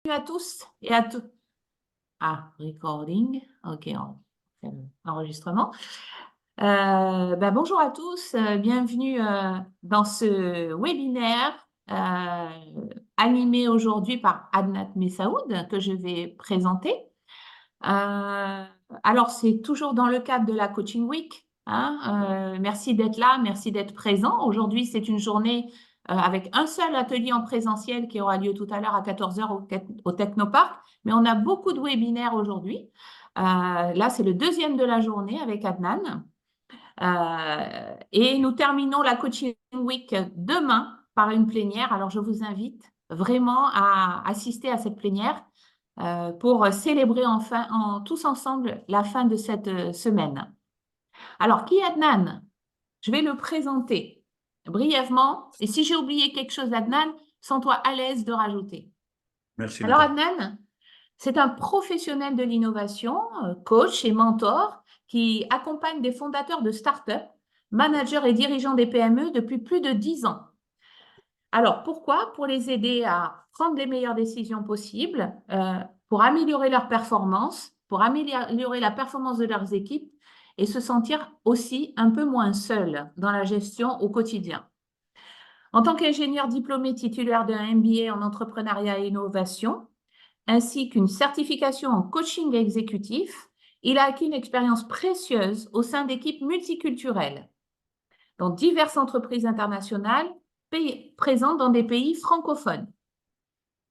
Bienvenue à tous et à toutes. Ah, recording. OK, on fait l'enregistrement. Bonjour à tous, bienvenue dans ce webinaire animé aujourd'hui par Adnat Messaoud que je vais présenter. Alors, c'est toujours dans le cadre de la Coaching Week, hein. Merci d'être là, merci d'être présent. Aujourd'hui, c'est une journée avec un seul atelier en présentiel qui aura lieu tout à l'heure à 14 heures au Technopark, mais on a beaucoup de webinaires aujourd'hui. Là, c'est le deuxième de la journée avec Adnan. Et nous terminons la Coaching Week demain par une plénière. Alors, je vous invite vraiment à assister à cette plénière pour célébrer tous ensemble la fin de cette semaine. Alors, qui est Adnan? Je vais le présenter brièvement. Et si j'ai oublié quelque chose d'Adnan, sens-toi à l'aise de rajouter. Merci, Alors, Nita. Adnan, c'est un professionnel de l'innovation, coach et mentor qui accompagne des fondateurs de start-up, managers et dirigeants des PME depuis plus de 10 ans. Alors, pourquoi? Pour les aider à prendre les meilleures décisions possibles, pour améliorer leur performance, pour améliorer la performance de leurs équipes et se sentir aussi un peu moins seuls dans la gestion au quotidien. En tant qu'ingénieur diplômé titulaire d'un MBA en entrepreneuriat et innovation, ainsi qu'une certification en coaching exécutif, il a acquis une expérience précieuse au sein d'équipes multiculturelles dans diverses entreprises internationales présentes dans des pays francophones.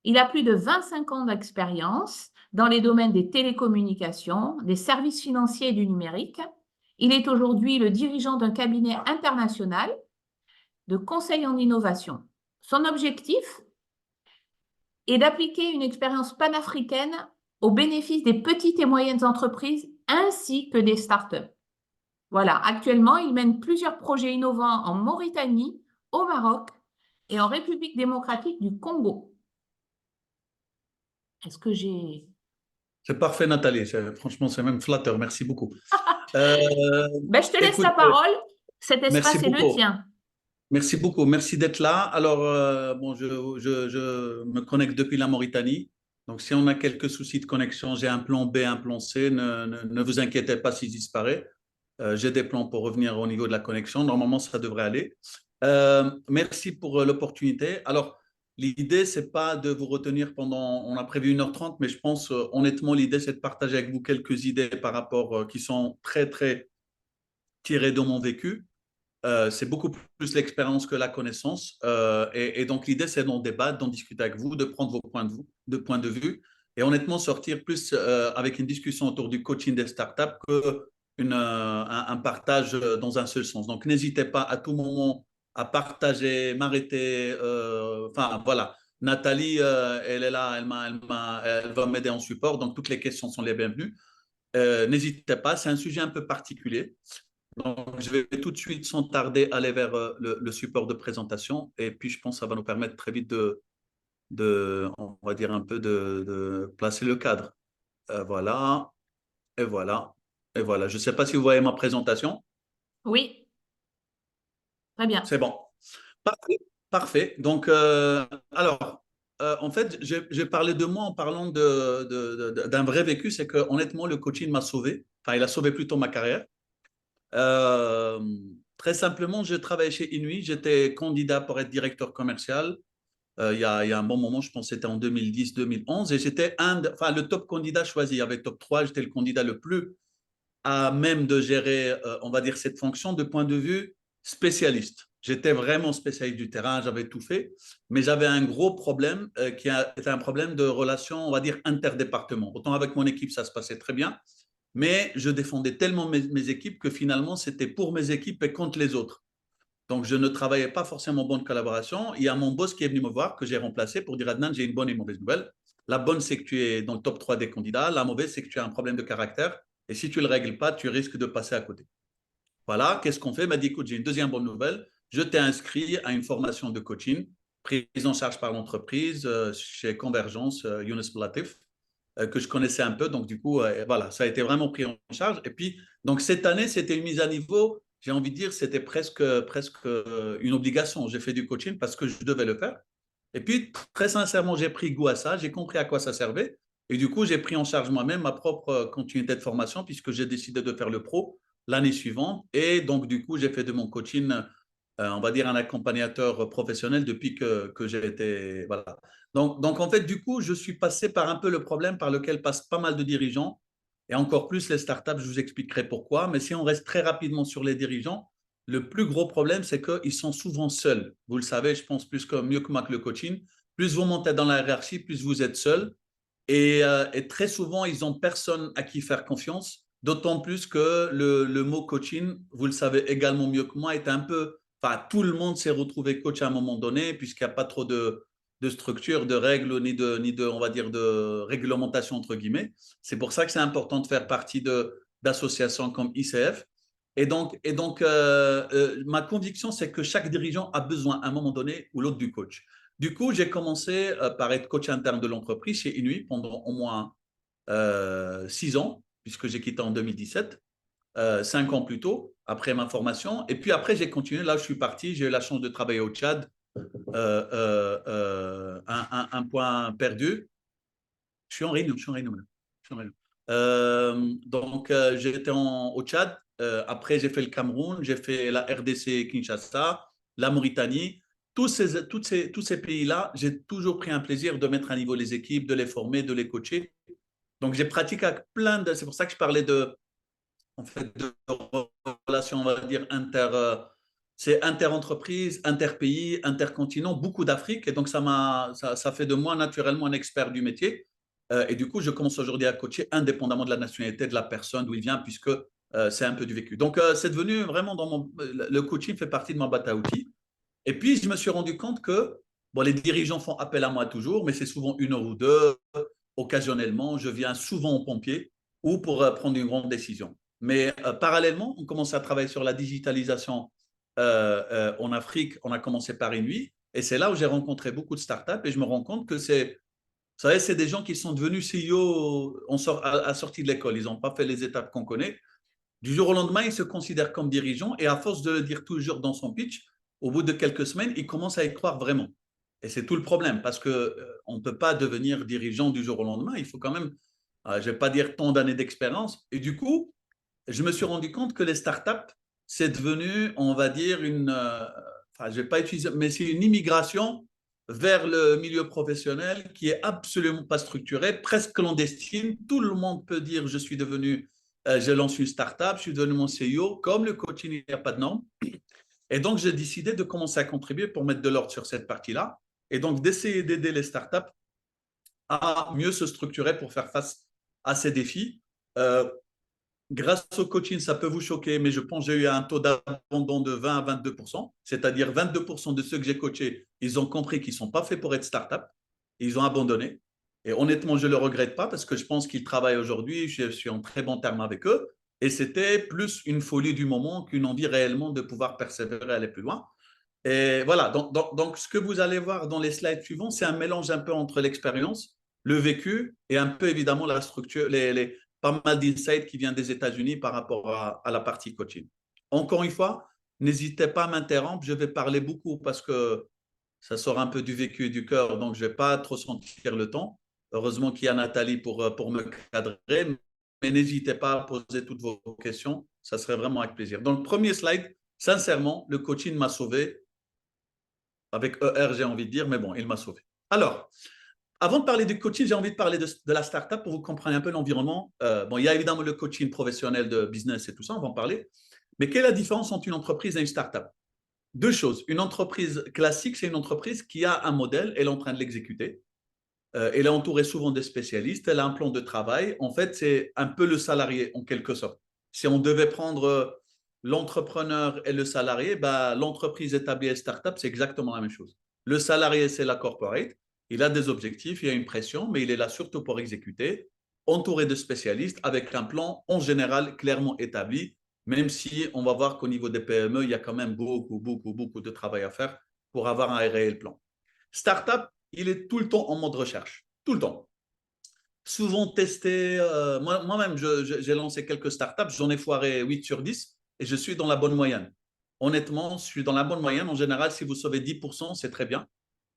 Il a plus de 25 ans d'expérience dans les domaines des télécommunications, des services financiers et du numérique. Il est aujourd'hui le dirigeant d'un cabinet international de conseil en innovation. Son objectif est d'appliquer une expérience panafricaine au bénéfice des petites et moyennes entreprises ainsi que des startups. Voilà, actuellement, il mène plusieurs projets innovants en Mauritanie, au Maroc et en République démocratique du Congo. Est-ce que j'ai... C'est parfait, Nathalie. Franchement, c'est même flatteur. Merci beaucoup. Euh, Je te laisse la écoute, parole. Cet merci espace est le beaucoup. tien. Merci beaucoup. Merci d'être là. Alors, bon, je me connecte depuis la Mauritanie. Donc, si on a quelques soucis de connexion, j'ai un plan B, un plan C. Ne vous inquiétez pas si je disparais. J'ai des plans pour revenir au niveau de la connexion. Normalement, ça devrait aller. Merci pour l'opportunité. Alors, l'idée, c'est pas de vous retenir pendant, on a prévu 1h30, mais je pense, honnêtement, l'idée, c'est de partager avec vous quelques idées par rapport, qui sont très, très tirées de mon vécu. C'est beaucoup plus l'expérience que la connaissance. Et donc, l'idée, c'est d'en débattre, d'en discuter avec vous, de prendre vos points de vue et honnêtement sortir plus avec une discussion autour du coaching des startups un partage dans un seul sens. Donc, n'hésitez pas à tout moment à partager, m'arrêter. Enfin, voilà. Nathalie, elle est là, elle va m'aider en support. Donc, toutes les questions sont les bienvenues. N'hésitez pas, c'est un sujet un peu particulier. Donc, je vais tout de suite, sans tarder, aller vers le support de présentation. Et puis, je pense que ça va nous permettre très vite on va dire un peu de placer le cadre. Voilà, et voilà, et voilà. Je ne sais pas si vous voyez ma présentation. Oui, très bien. C'est bon. Parfait, parfait. Donc, alors, en fait, j'ai parlé de moi en parlant d'un vrai vécu. C'est que, honnêtement, le coaching m'a sauvé. Enfin, il a sauvé plutôt ma carrière. Euh, Très simplement, je travaillais chez Inuit. J'étais candidat pour être directeur commercial. Il y a un bon moment, je pense que c'était en 2010-2011. Et j'étais enfin, le top candidat choisi. Il y avait top 3. J'étais le candidat le plus à même de gérer, on va dire, cette fonction de point de vue spécialiste. J'étais vraiment spécialiste du terrain, j'avais tout fait, mais j'avais un gros problème était un problème de relation, on va dire, interdépartement. Autant avec mon équipe, ça se passait très bien, mais je défendais tellement mes équipes que finalement, c'était pour mes équipes et contre les autres. Donc, je ne travaillais pas forcément en bonne collaboration. Il y a mon boss qui est venu me voir, que j'ai remplacé pour dire, Adnan, j'ai une bonne et une mauvaise nouvelle. La bonne, c'est que tu es dans le top 3 des candidats. La mauvaise, c'est que tu as un problème de caractère. Et si tu ne le règles pas, tu risques de passer à côté. Voilà, qu'est-ce qu'on fait? Il m'a dit, écoute, j'ai une deuxième bonne nouvelle. Je t'ai inscrit à une formation de coaching prise en charge par l'entreprise chez Convergence, Younes Blatif, que je connaissais un peu. Donc, du coup, voilà, ça a été vraiment pris en charge. Et puis, donc, cette année, c'était une mise à niveau. J'ai envie de dire, c'était presque une obligation. J'ai fait du coaching parce que je devais le faire. Et puis, très sincèrement, j'ai pris goût à ça, j'ai compris à quoi ça servait. Et du coup, j'ai pris en charge moi-même ma propre continuité de formation puisque j'ai décidé de faire le pro l'année suivante. Et donc, du coup, j'ai fait de mon coaching, on va dire, un accompagnateur professionnel depuis que j'ai été. Voilà. Donc, en fait, du coup, je suis passé par un peu le problème par lequel passent pas mal de dirigeants et encore plus les startups. Je vous expliquerai pourquoi. Mais si on reste très rapidement sur les dirigeants, le plus gros problème, c'est qu'ils sont souvent seuls. Vous le savez, je pense mieux que moi que le coaching. Plus vous montez dans la hiérarchie, plus vous êtes seul. Et très souvent, ils n'ont personne à qui faire confiance. D'autant plus que le mot coaching, vous le savez également mieux que moi, est un peu. Enfin, tout le monde s'est retrouvé coach à un moment donné, puisqu'il n'y a pas trop de structure, de règles, on va dire, de réglementation, entre guillemets. C'est pour ça que c'est important de faire partie d'associations comme ICF. Ma conviction, c'est que chaque dirigeant a besoin à un moment donné ou l'autre du coach. Du coup, j'ai commencé par être coach interne de l'entreprise chez Inuit pendant au moins 6 ans, puisque j'ai quitté en 2017, 5 ans plus tôt, après ma formation. Et puis après, j'ai continué. Là, je suis parti. J'ai eu la chance de travailler au Tchad. Un point perdu. Je suis en réunion. Je suis en réunion. Je suis en réunion. J'étais au Tchad. Après, j'ai fait le Cameroun, j'ai fait la RDC Kinshasa, la Mauritanie. Tous ces pays-là, j'ai toujours pris un plaisir de mettre à niveau les équipes, de les former, de les coacher. Donc, j'ai pratiqué avec plein de. C'est pour ça que je parlais en fait, de relations, on va dire, c'est inter-entreprise, inter-pays, intercontinent, beaucoup d'Afrique. Et donc, ça fait de moi naturellement un expert du métier. Et du coup, je commence aujourd'hui à coacher indépendamment de la nationalité de la personne d'où il vient, puisque c'est un peu du vécu. Donc, c'est devenu vraiment le coaching fait partie de ma boîte à outils. Et puis, je me suis rendu compte que bon, les dirigeants font appel à moi toujours, mais c'est souvent 1 heure ou deux. Occasionnellement, je viens souvent aux pompiers ou pour prendre une grande décision. Mais parallèlement, on commence à travailler sur la digitalisation en Afrique. On a commencé par Inuit. Et c'est là où j'ai rencontré beaucoup de startups et je me rends compte que vous savez, c'est des gens qui sont devenus CEO à sortie de l'école. Ils n'ont pas fait les étapes qu'on connaît. Du jour au lendemain, ils se considèrent comme dirigeants et à force de le dire toujours dans son pitch, au bout de quelques semaines, ils commencent à y croire vraiment. Et c'est tout le problème parce qu'on ne peut pas devenir dirigeant du jour au lendemain. Il faut quand même, je ne vais pas dire tant d'années d'expérience. Et du coup, je me suis rendu compte que les startups, c'est devenu, on va dire, enfin, je ne vais pas utiliser, mais c'est une immigration vers le milieu professionnel qui est absolument pas structurée, presque clandestine. Tout le monde peut dire je suis devenu, je lance une startup, je suis devenu mon CEO. Comme le coaching, il n'y a pas de normes. Et donc, j'ai décidé de commencer à contribuer pour mettre de l'ordre sur cette partie-là. Et donc, d'essayer d'aider les startups à mieux se structurer pour faire face à ces défis. Grâce au coaching, ça peut vous choquer, mais je pense que j'ai eu un taux d'abandon de 20 à 22%. C'est-à-dire 22% de ceux que j'ai coachés, ils ont compris qu'ils ne sont pas faits pour être start-up. Ils ont abandonné. Et honnêtement, je ne le regrette pas parce que je pense qu'ils travaillent aujourd'hui. Je suis en très bon terme avec eux. Et c'était plus une folie du moment qu'une envie réellement de pouvoir persévérer, aller plus loin. Et voilà, donc, ce que vous allez voir dans les slides suivants, c'est un mélange un peu entre l'expérience, le vécu et un peu évidemment la structure, pas mal d'insights qui viennent des États-Unis par rapport à la partie coaching. Encore une fois, n'hésitez pas à m'interrompre, je vais parler beaucoup parce que ça sort un peu du vécu et du cœur, donc je ne vais pas trop sentir le temps. Heureusement qu'il y a Nathalie pour me cadrer, mais n'hésitez pas à poser toutes vos questions, ça serait vraiment avec plaisir. Dans le premier slide, sincèrement, le coaching m'a sauvé avec ER, j'ai envie de dire, mais bon, il m'a sauvé. Alors, avant de parler du coaching, j'ai envie de parler de la startup pour vous comprendre un peu l'environnement. Bon, il y a évidemment le coaching professionnel de business et tout ça, on va en parler. Mais quelle est la différence entre une entreprise et une startup? Deux choses. Une entreprise classique, c'est une entreprise qui a un modèle, elle est en train de l'exécuter. Elle est entourée souvent de spécialistes, elle a un plan de travail. En fait, c'est un peu le salarié en quelque sorte. Si on devait prendre l'entrepreneur et le salarié, bah, l'entreprise établie et start-up, c'est exactement la même chose. Le salarié, c'est la corporate. Il a des objectifs, il y a une pression, mais il est là surtout pour exécuter, entouré de spécialistes avec un plan en général clairement établi, même si on va voir qu'au niveau des PME, il y a quand même beaucoup, beaucoup, beaucoup de travail à faire pour avoir un réel plan. Startup, il est tout le temps en mode recherche, tout le temps. Souvent testé, moi-même, j'ai lancé quelques startups, j'en ai foiré 8 sur 10 et je suis dans la bonne moyenne. Honnêtement, je suis dans la bonne moyenne. En général, si vous sauvez 10%, c'est très bien.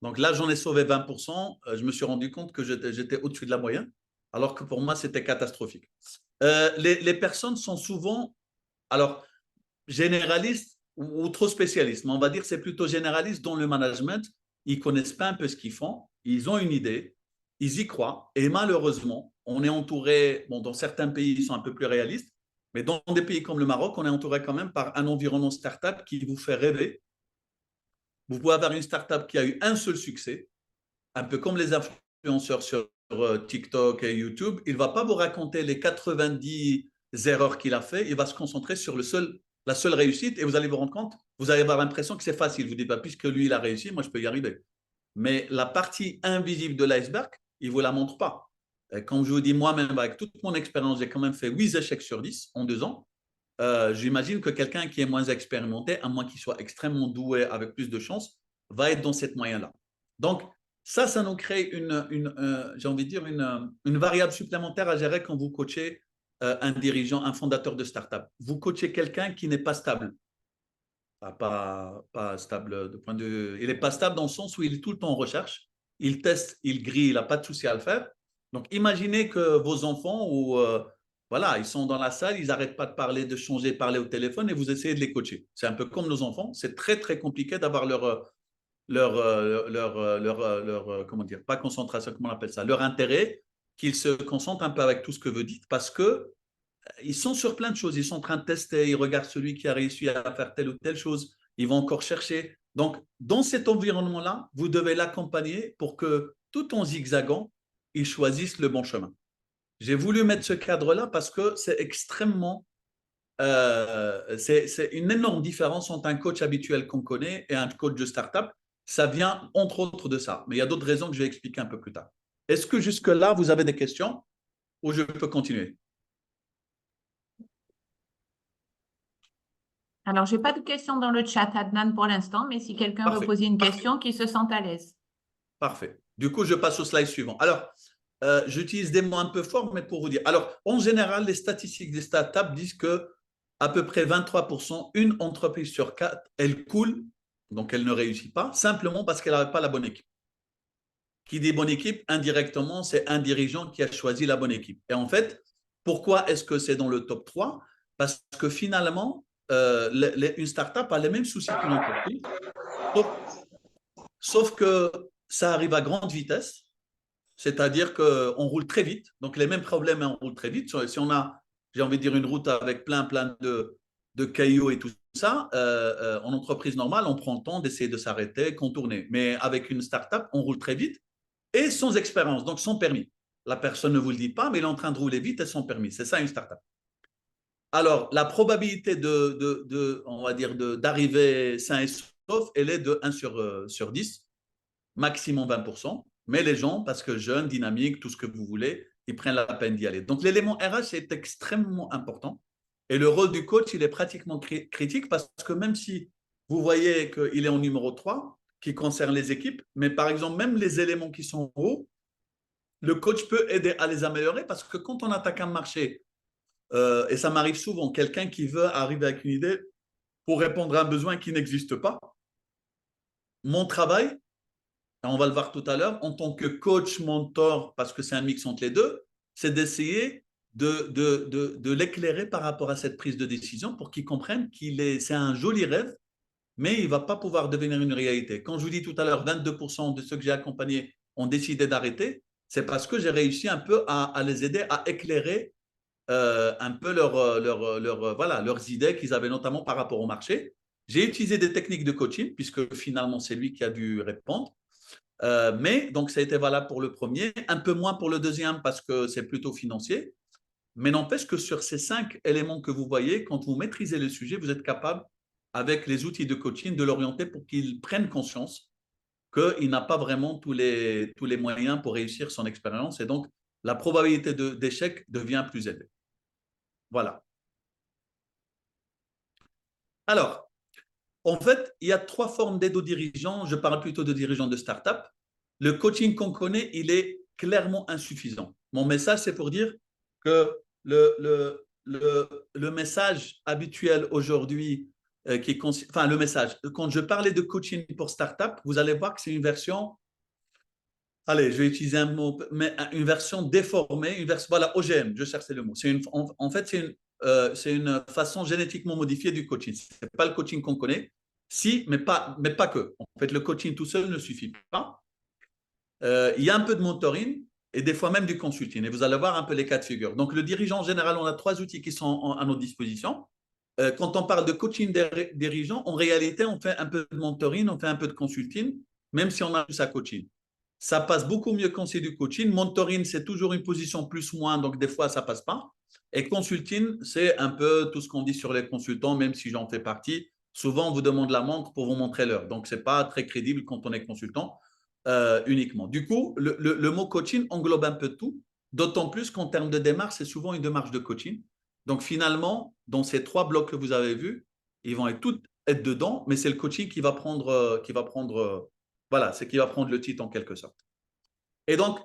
Donc là, j'en ai sauvé 20%. Je me suis rendu compte que j'étais au-dessus de la moyenne, alors que pour moi, c'était catastrophique. Les personnes sont souvent, alors, généralistes ou trop spécialistes, mais on va dire que c'est plutôt généraliste dans le management. Ils connaissent pas un peu ce qu'ils font, ils ont une idée, ils y croient, et malheureusement, on est entouré, bon, dans certains pays, ils sont un peu plus réalistes, mais dans des pays comme le Maroc, on est entouré quand même par un environnement startup qui vous fait rêver. Vous pouvez avoir une startup qui a eu un seul succès, un peu comme les influenceurs sur TikTok et YouTube. Il ne va pas vous raconter les 90 erreurs qu'il a fait, il va se concentrer sur la seule réussite et vous allez vous rendre compte, vous allez avoir l'impression que c'est facile. Vous dites, bah, puisque lui, il a réussi, moi, je peux y arriver. Mais la partie invisible de l'iceberg, il ne vous la montre pas. Et comme je vous dis, moi-même, avec toute mon expérience, j'ai quand même fait 8 échecs sur 10 en 2 ans. J'imagine que quelqu'un qui est moins expérimenté, à moins qu'il soit extrêmement doué avec plus de chance, va être dans cette moyenne-là. Donc, ça nous crée j'ai envie de dire, une variable supplémentaire à gérer quand vous coachez un dirigeant, un fondateur de start-up. Vous coachez quelqu'un qui n'est pas stable. Pas stable de point de vue. Il n'est pas stable dans le sens où il est tout le temps en recherche. Il teste, il grille, il n'a pas de souci à le faire. Donc, imaginez que vos enfants, voilà, ils sont dans la salle, ils n'arrêtent pas de parler, de changer, de parler au téléphone et vous essayez de les coacher. C'est un peu comme nos enfants. C'est très, très compliqué d'avoir comment dire, pas concentration, comment on appelle ça, leur intérêt, qu'ils se concentrent un peu avec tout ce que vous dites parce que ils sont sur plein de choses. Ils sont en train de tester, ils regardent celui qui a réussi à faire telle ou telle chose, ils vont encore chercher. Donc, dans cet environnement-là, vous devez l'accompagner pour que, tout en zigzagant, ils choisissent le bon chemin. J'ai voulu mettre ce cadre-là parce que c'est extrêmement, c'est une énorme différence entre un coach habituel qu'on connaît et un coach de start-up. Ça vient entre autres de ça. Mais il y a d'autres raisons que je vais expliquer un peu plus tard. Est-ce que jusque-là, vous avez des questions ou je peux continuer? Alors, je n'ai pas de questions dans le chat, Adnan, pour l'instant, mais si quelqu'un veut Parfait. poser une Parfait. question, qu'il se sente à l'aise. Parfait. Du coup, je passe au slide suivant. Alors, j'utilise des mots un peu forts, mais pour vous dire. Alors, en général, les statistiques des startups disent que à peu près 23%, une entreprise sur 4, elle coule, donc elle ne réussit pas, simplement parce qu'elle n'avait pas la bonne équipe. Qui dit bonne équipe, indirectement, c'est un dirigeant qui a choisi la bonne équipe. Et en fait, pourquoi est-ce que c'est dans le top 3? Parce que finalement, une startup a les mêmes soucis qu'une entreprise, sauf, sauf que ça arrive à grande vitesse. C'est-à-dire qu'on roule très vite. Donc, les mêmes problèmes, on roule très vite. Si on a, j'ai envie de dire, une route avec plein de cailloux et tout ça, en entreprise normale, on prend le temps d'essayer de s'arrêter, contourner. Mais avec une start-up, on roule très vite et sans expérience, donc sans permis. La personne ne vous le dit pas, mais elle est en train de rouler vite et sans permis. C'est ça une start-up. Alors, la probabilité on va dire, d'arriver sain et sauf, elle est de 1 sur 10, maximum 20%. Mais les gens, parce que jeunes, dynamiques, tout ce que vous voulez, ils prennent la peine d'y aller. Donc, l'élément RH est extrêmement important. Et le rôle du coach, il est pratiquement critique parce que même si vous voyez qu'il est en numéro 3, qui concerne les équipes, mais par exemple, même les éléments qui sont hauts, le coach peut aider à les améliorer parce que quand on attaque un marché, et ça m'arrive souvent, quelqu'un qui veut arriver avec une idée pour répondre à un besoin qui n'existe pas, mon travail, on va le voir tout à l'heure, en tant que coach, mentor, parce que c'est un mix entre les deux, c'est d'essayer de l'éclairer par rapport à cette prise de décision pour qu'il comprenne c'est un joli rêve, mais il ne va pas pouvoir devenir une réalité. Quand je vous dis tout à l'heure, 22% de ceux que j'ai accompagnés ont décidé d'arrêter, c'est parce que j'ai réussi un peu à les aider à éclairer un peu voilà, leurs idées qu'ils avaient notamment par rapport au marché. J'ai utilisé des techniques de coaching, puisque finalement, c'est lui qui a dû répondre. Mais donc, ça a été valable pour le premier, un peu moins pour le deuxième parce que c'est plutôt financier. Mais n'empêche que sur ces 5 éléments que vous voyez, quand vous maîtrisez le sujet, vous êtes capable, avec les outils de coaching, de l'orienter pour qu'il prenne conscience qu'il n'a pas vraiment tous les moyens pour réussir son expérience. Et donc, la probabilité d'échec devient plus élevée. Voilà. Alors, en fait, il y a 3 formes d'aide aux dirigeants. Je parle plutôt de dirigeants de start-up. Le coaching qu'on connaît, il est clairement insuffisant. Mon message, c'est pour dire que le message habituel aujourd'hui enfin le message. Quand je parlais de coaching pour startup, vous allez voir que c'est une version, allez, je vais utiliser un mot, mais une version déformée, une version, voilà, OGM, je cherchais le mot. En fait, c'est une façon génétiquement modifiée du coaching. Ce n'est pas le coaching qu'on connaît, si, mais pas que. En fait, le coaching tout seul ne suffit pas. Il y a un peu de mentoring et des fois même du consulting. Et vous allez voir un peu les cas de figure. Donc, le dirigeant, en général, on a trois outils qui sont à notre disposition. Quand on parle de coaching dirigeant, en réalité, on fait un peu de mentoring, on fait un peu de consulting, même si on a plus à coaching. Ça passe beaucoup mieux quand c'est du coaching. Mentoring, c'est toujours une position plus-moins, donc des fois, ça passe pas. Et consulting, c'est un peu tout ce qu'on dit sur les consultants, même si j'en fais partie. Souvent, on vous demande la montre pour vous montrer l'heure. Donc, ce n'est pas très crédible quand on est consultant uniquement. Du coup, le mot coaching englobe un peu tout, d'autant plus qu'en termes de démarche, c'est souvent une démarche de coaching. Donc, finalement, dans ces trois blocs que vous avez vus, ils vont tous être dedans, mais c'est le coaching voilà, c'est qui va prendre le titre en quelque sorte. Et donc,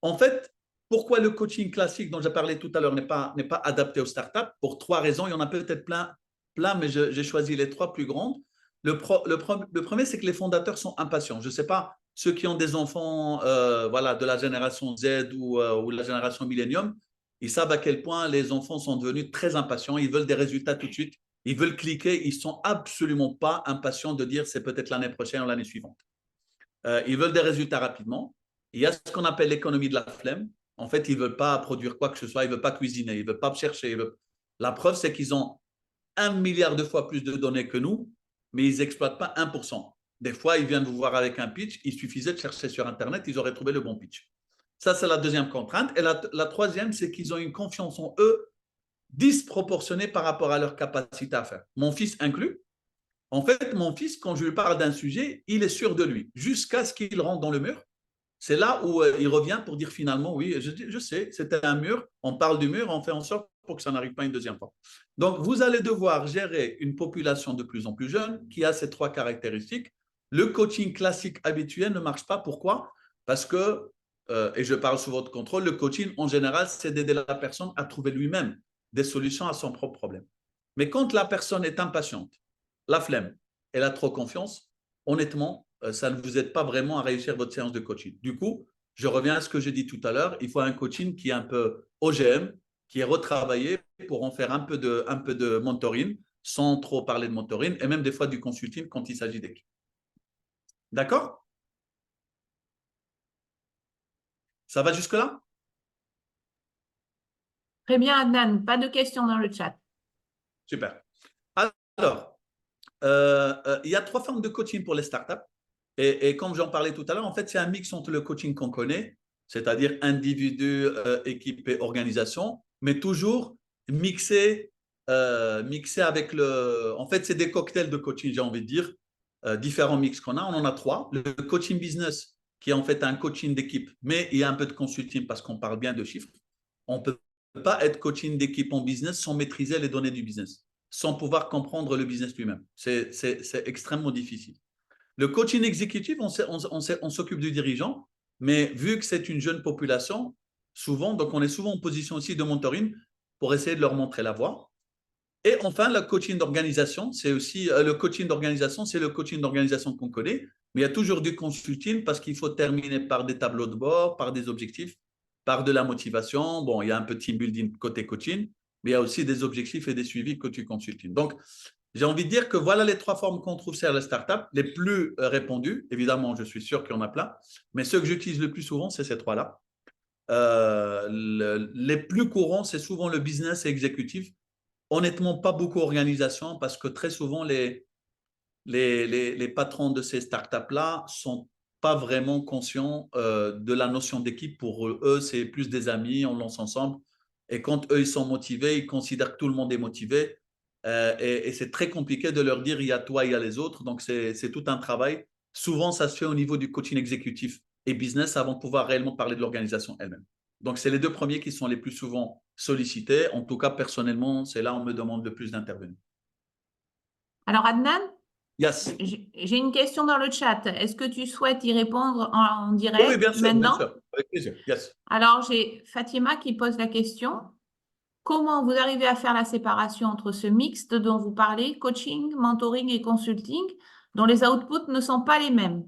en fait, pourquoi le coaching classique dont j'ai parlé tout à l'heure n'est pas adapté aux startups? Pour trois raisons. Il y en a peut-être plein, mais j'ai choisi les trois plus grandes. Le premier, c'est que les fondateurs sont impatients. Je ne sais pas, ceux qui ont des enfants voilà, de la génération Z ou de la génération Millennium, ils savent à quel point les enfants sont devenus très impatients. Ils veulent des résultats tout de suite. Ils veulent cliquer. Ils ne sont absolument pas impatients de dire c'est peut-être l'année prochaine ou l'année suivante. Ils veulent des résultats rapidement. Il y a ce qu'on appelle l'économie de la flemme. En fait, ils ne veulent pas produire quoi que ce soit, ils ne veulent pas cuisiner, ils ne veulent pas chercher. La preuve, c'est qu'ils ont 1 milliard de fois plus de données que nous, mais ils n'exploitent pas 1%. Des fois, ils viennent vous voir avec un pitch, il suffisait de chercher sur Internet, ils auraient trouvé le bon pitch. Ça, c'est la deuxième contrainte. Et la troisième, c'est qu'ils ont une confiance en eux disproportionnée par rapport à leur capacité à faire. Mon fils inclus, en fait, mon fils, quand je lui parle d'un sujet, il est sûr de lui, jusqu'à ce qu'il rentre dans le mur. C'est là où il revient pour dire finalement, oui, je sais, c'était un mur, on parle du mur, on fait en sorte pour que ça n'arrive pas une deuxième fois. Donc, vous allez devoir gérer une population de plus en plus jeune qui a ces trois caractéristiques. Le coaching classique habituel ne marche pas. Pourquoi? Parce que, et je parle sous votre contrôle, le coaching, en général, c'est d'aider la personne à trouver lui-même des solutions à son propre problème. Mais quand la personne est impatiente, la flemme, elle a trop confiance, honnêtement, ça ne vous aide pas vraiment à réussir votre séance de coaching. Du coup, je reviens à ce que j'ai dit tout à l'heure, il faut un coaching qui est un peu OGM, qui est retravaillé pour en faire un peu de mentoring, sans trop parler de mentoring, et même des fois du consulting quand il s'agit d'équipe. D'accord? Ça va jusque-là? Très bien, Adnan. Pas de questions dans le chat. Super. Alors, il y a trois formes de coaching pour les startups. Et comme j'en parlais tout à l'heure, en fait, c'est un mix entre le coaching qu'on connaît, c'est-à-dire individu, équipe et organisation, mais toujours mixé, mixé avec le… En fait, c'est des cocktails de coaching, j'ai envie de dire, différents mix qu'on a. On en a trois. Le coaching business, qui est en fait un coaching d'équipe, mais il y a un peu de consulting parce qu'on parle bien de chiffres. On ne peut pas être coaching d'équipe en business sans maîtriser les données du business, sans pouvoir comprendre le business lui-même. C'est extrêmement difficile. Le coaching exécutif, on s'occupe du dirigeant, mais vu que c'est une jeune population, souvent, donc on est souvent en position aussi de mentoring pour essayer de leur montrer la voie. Et enfin, le coaching d'organisation, c'est aussi le coaching d'organisation, c'est le coaching d'organisation qu'on connaît, mais il y a toujours du consulting parce qu'il faut terminer par des tableaux de bord, par des objectifs, par de la motivation. Bon, il y a un peu de team building côté coaching, mais il y a aussi des objectifs et des suivis côté consulting. Donc, j'ai envie de dire que voilà les trois formes qu'on trouve sur les startups, les plus répandues. Évidemment, je suis sûr qu'il y en a plein, mais ceux que j'utilise le plus souvent, c'est ces trois-là. Les plus courants, c'est souvent le business et exécutif. Honnêtement, pas beaucoup d'organisation parce que très souvent, les patrons de ces startups-là sont pas vraiment conscients de la notion d'équipe. Pour eux, c'est plus des amis, on lance ensemble. Et quand eux, ils sont motivés, ils considèrent que tout le monde est motivé. Et c'est très compliqué de leur dire, il y a toi, il y a les autres. Donc, c'est tout un travail. Souvent, ça se fait au niveau du coaching exécutif et business avant de pouvoir réellement parler de l'organisation elle-même. Donc, c'est les deux premiers qui sont les plus souvent sollicités. En tout cas, personnellement, c'est là où on me demande le plus d'intervenir. Alors, Adnan, Yes. j'ai une question dans le chat. Est-ce que tu souhaites y répondre en Oui, direct bien maintenant? sûr, avec plaisir. Yes. Alors, j'ai Fatima qui pose la question. comment vous arrivez à faire la séparation entre ce mixte dont vous parlez, coaching, mentoring et consulting, dont les outputs ne sont pas les mêmes?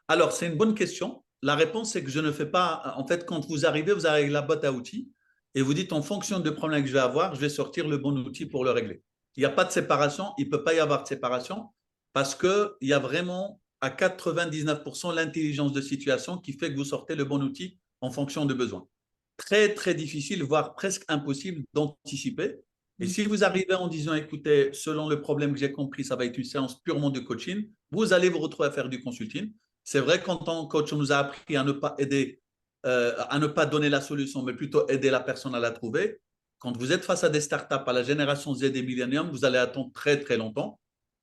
Alors, c'est une bonne question. La réponse, c'est que je ne fais pas. En fait, quand vous arrivez avec la boîte à outils et vous dites en fonction du problème que je vais avoir, je vais sortir le bon outil pour le régler. Il n'y a pas de séparation, il ne peut pas y avoir de séparation parce qu'il y a vraiment à 99% l'intelligence de situation qui fait que vous sortez le bon outil en fonction de besoin. Très, très difficile, voire presque impossible d'anticiper. Et si vous arrivez en disant, écoutez, selon le problème que j'ai compris, ça va être une séance purement de coaching, vous allez vous retrouver à faire du consulting. C'est vrai qu'en tant que coach, on nous a appris à ne pas aider, à ne pas donner la solution, mais plutôt aider la personne à la trouver. Quand vous êtes face à des startups, à la génération Z et Millennium, vous allez attendre très, très longtemps.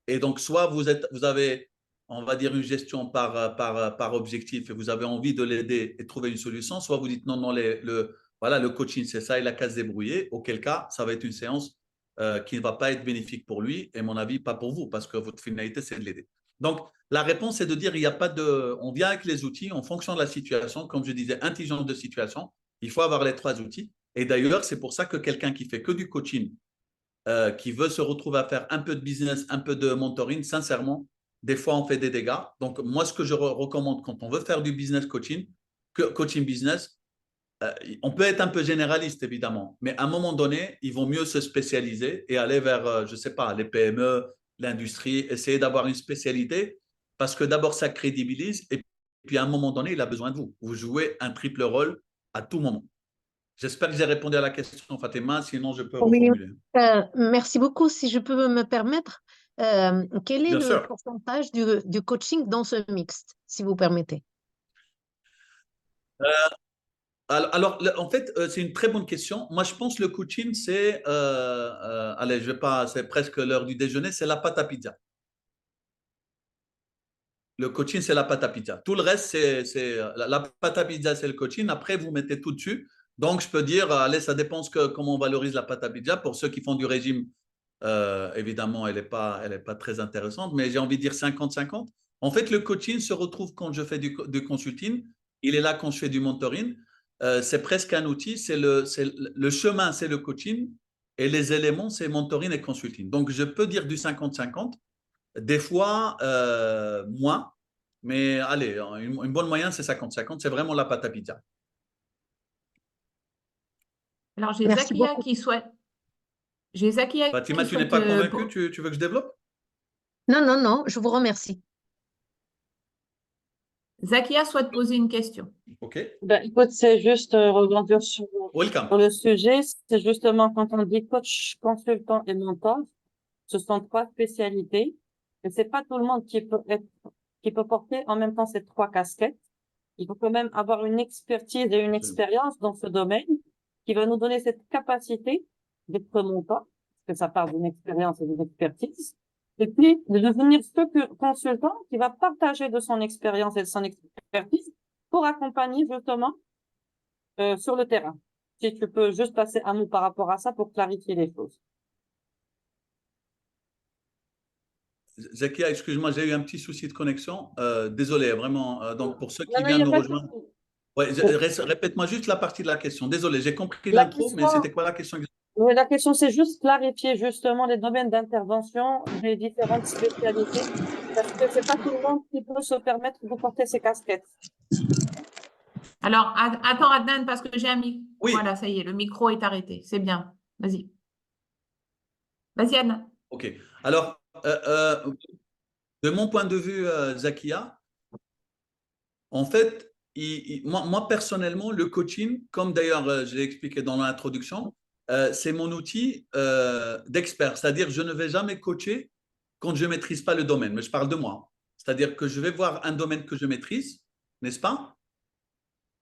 Et donc, soit vous avez, on va dire, une gestion par objectif et vous avez envie de l'aider et trouver une solution, soit vous dites non, non, voilà, le coaching, c'est ça, il a qu'à se débrouiller, auquel cas, ça va être une séance qui ne va pas être bénéfique pour lui et, à mon avis, pas pour vous, parce que votre finalité, c'est de l'aider. Donc, la réponse est de dire, il n'y a pas de. On vient avec les outils en fonction de la situation. Comme je disais, intelligence de situation. Il faut avoir les trois outils. Et d'ailleurs, c'est pour ça que quelqu'un qui fait que du coaching, qui veut se retrouver à faire un peu de business, un peu de mentoring, sincèrement, des fois, on fait des dégâts. Donc, moi, ce que je recommande quand on veut faire du business coaching, coaching business, on peut être un peu généraliste, évidemment, mais à un moment donné, il vaut mieux se spécialiser et aller vers, je ne sais pas, les PME, l'industrie, essayer d'avoir une spécialité parce que d'abord, ça crédibilise et puis à un moment donné, il a besoin de vous. Vous jouez un triple rôle à tout moment. J'espère que j'ai répondu à la question, Fatima, sinon je peux Oui, reformuler. merci beaucoup. Si je peux me permettre, quel est Bien le sûr. pourcentage du coaching dans ce mixte, si vous permettez? Alors, en fait, c'est une très bonne question. Moi, je pense que le coaching, allez, je vais pas, c'est presque l'heure du déjeuner, c'est la pâte à pizza. Le coaching, c'est la pâte à pizza. Tout le reste, la pâte à pizza, c'est le coaching. Après, vous mettez tout dessus. Donc, je peux dire, allez, ça dépend comment on valorise la pâte à pizza. Pour ceux qui font du régime, évidemment, elle est pas très intéressante, mais j'ai envie de dire 50-50. En fait, le coaching se retrouve quand je fais du consulting. Il est là quand je fais du mentoring. C'est presque un outil. Le chemin, c'est le coaching. Et les éléments, c'est mentoring et consulting. Donc, je peux dire du 50-50. Des fois, moins. Mais allez, une bonne moyenne, c'est 50-50. C'est vraiment la pâte à pizza. Alors, j'ai Merci Zakia beaucoup. qui souhaite. J'ai Zakia Fatima, qui tu n'es souhaite. pas convaincu? Tu veux que je développe? Non, non, non, je vous remercie. Zakia souhaite poser une question. OK. Ben, écoute, c'est juste rebondir sur Welcome. le sujet. C'est justement quand on dit coach, consultant et mentor, ce sont trois spécialités. Et c'est pas tout le monde qui peut porter en même temps ces trois casquettes. Il faut quand même avoir une expertise et une expérience dans ce domaine qui va nous donner cette capacité d'être mentor, parce que ça part d'une expérience et d'une expertise. Et puis, de devenir ce consultant qui va partager de son expérience et de son expertise pour accompagner justement sur le terrain. Si tu peux juste passer un mot par rapport à ça pour clarifier les choses. Zakia, excuse-moi, j'ai eu un petit souci de connexion. Désolé, vraiment. Donc, pour ceux Non, qui non, il n'y viennent a nous pas de rejoindre, souci. ouais, répète-moi juste la partie de la question. Désolé, j'ai compris La l'intro, mais question, c'était quoi la question exactement? oui, la question, c'est juste clarifier justement les domaines d'intervention des différentes spécialités, parce que c'est pas tout le monde qui peut se permettre de porter ces casquettes. Alors, attends, Adnan, parce que j'ai un micro. Oui, Voilà, ça y est, le micro est arrêté. C'est bien. Vas-y. Vas-y, Adnan. OK. Alors, de mon point de vue, Zakia, en fait, moi, personnellement, le coaching, comme d'ailleurs je l'ai expliqué dans l'introduction, c'est mon outil d'expert. C'est-à-dire, je ne vais jamais coacher quand je ne maîtrise pas le domaine. Mais je parle de moi. C'est-à-dire que je vais voir un domaine que je maîtrise, n'est-ce pas?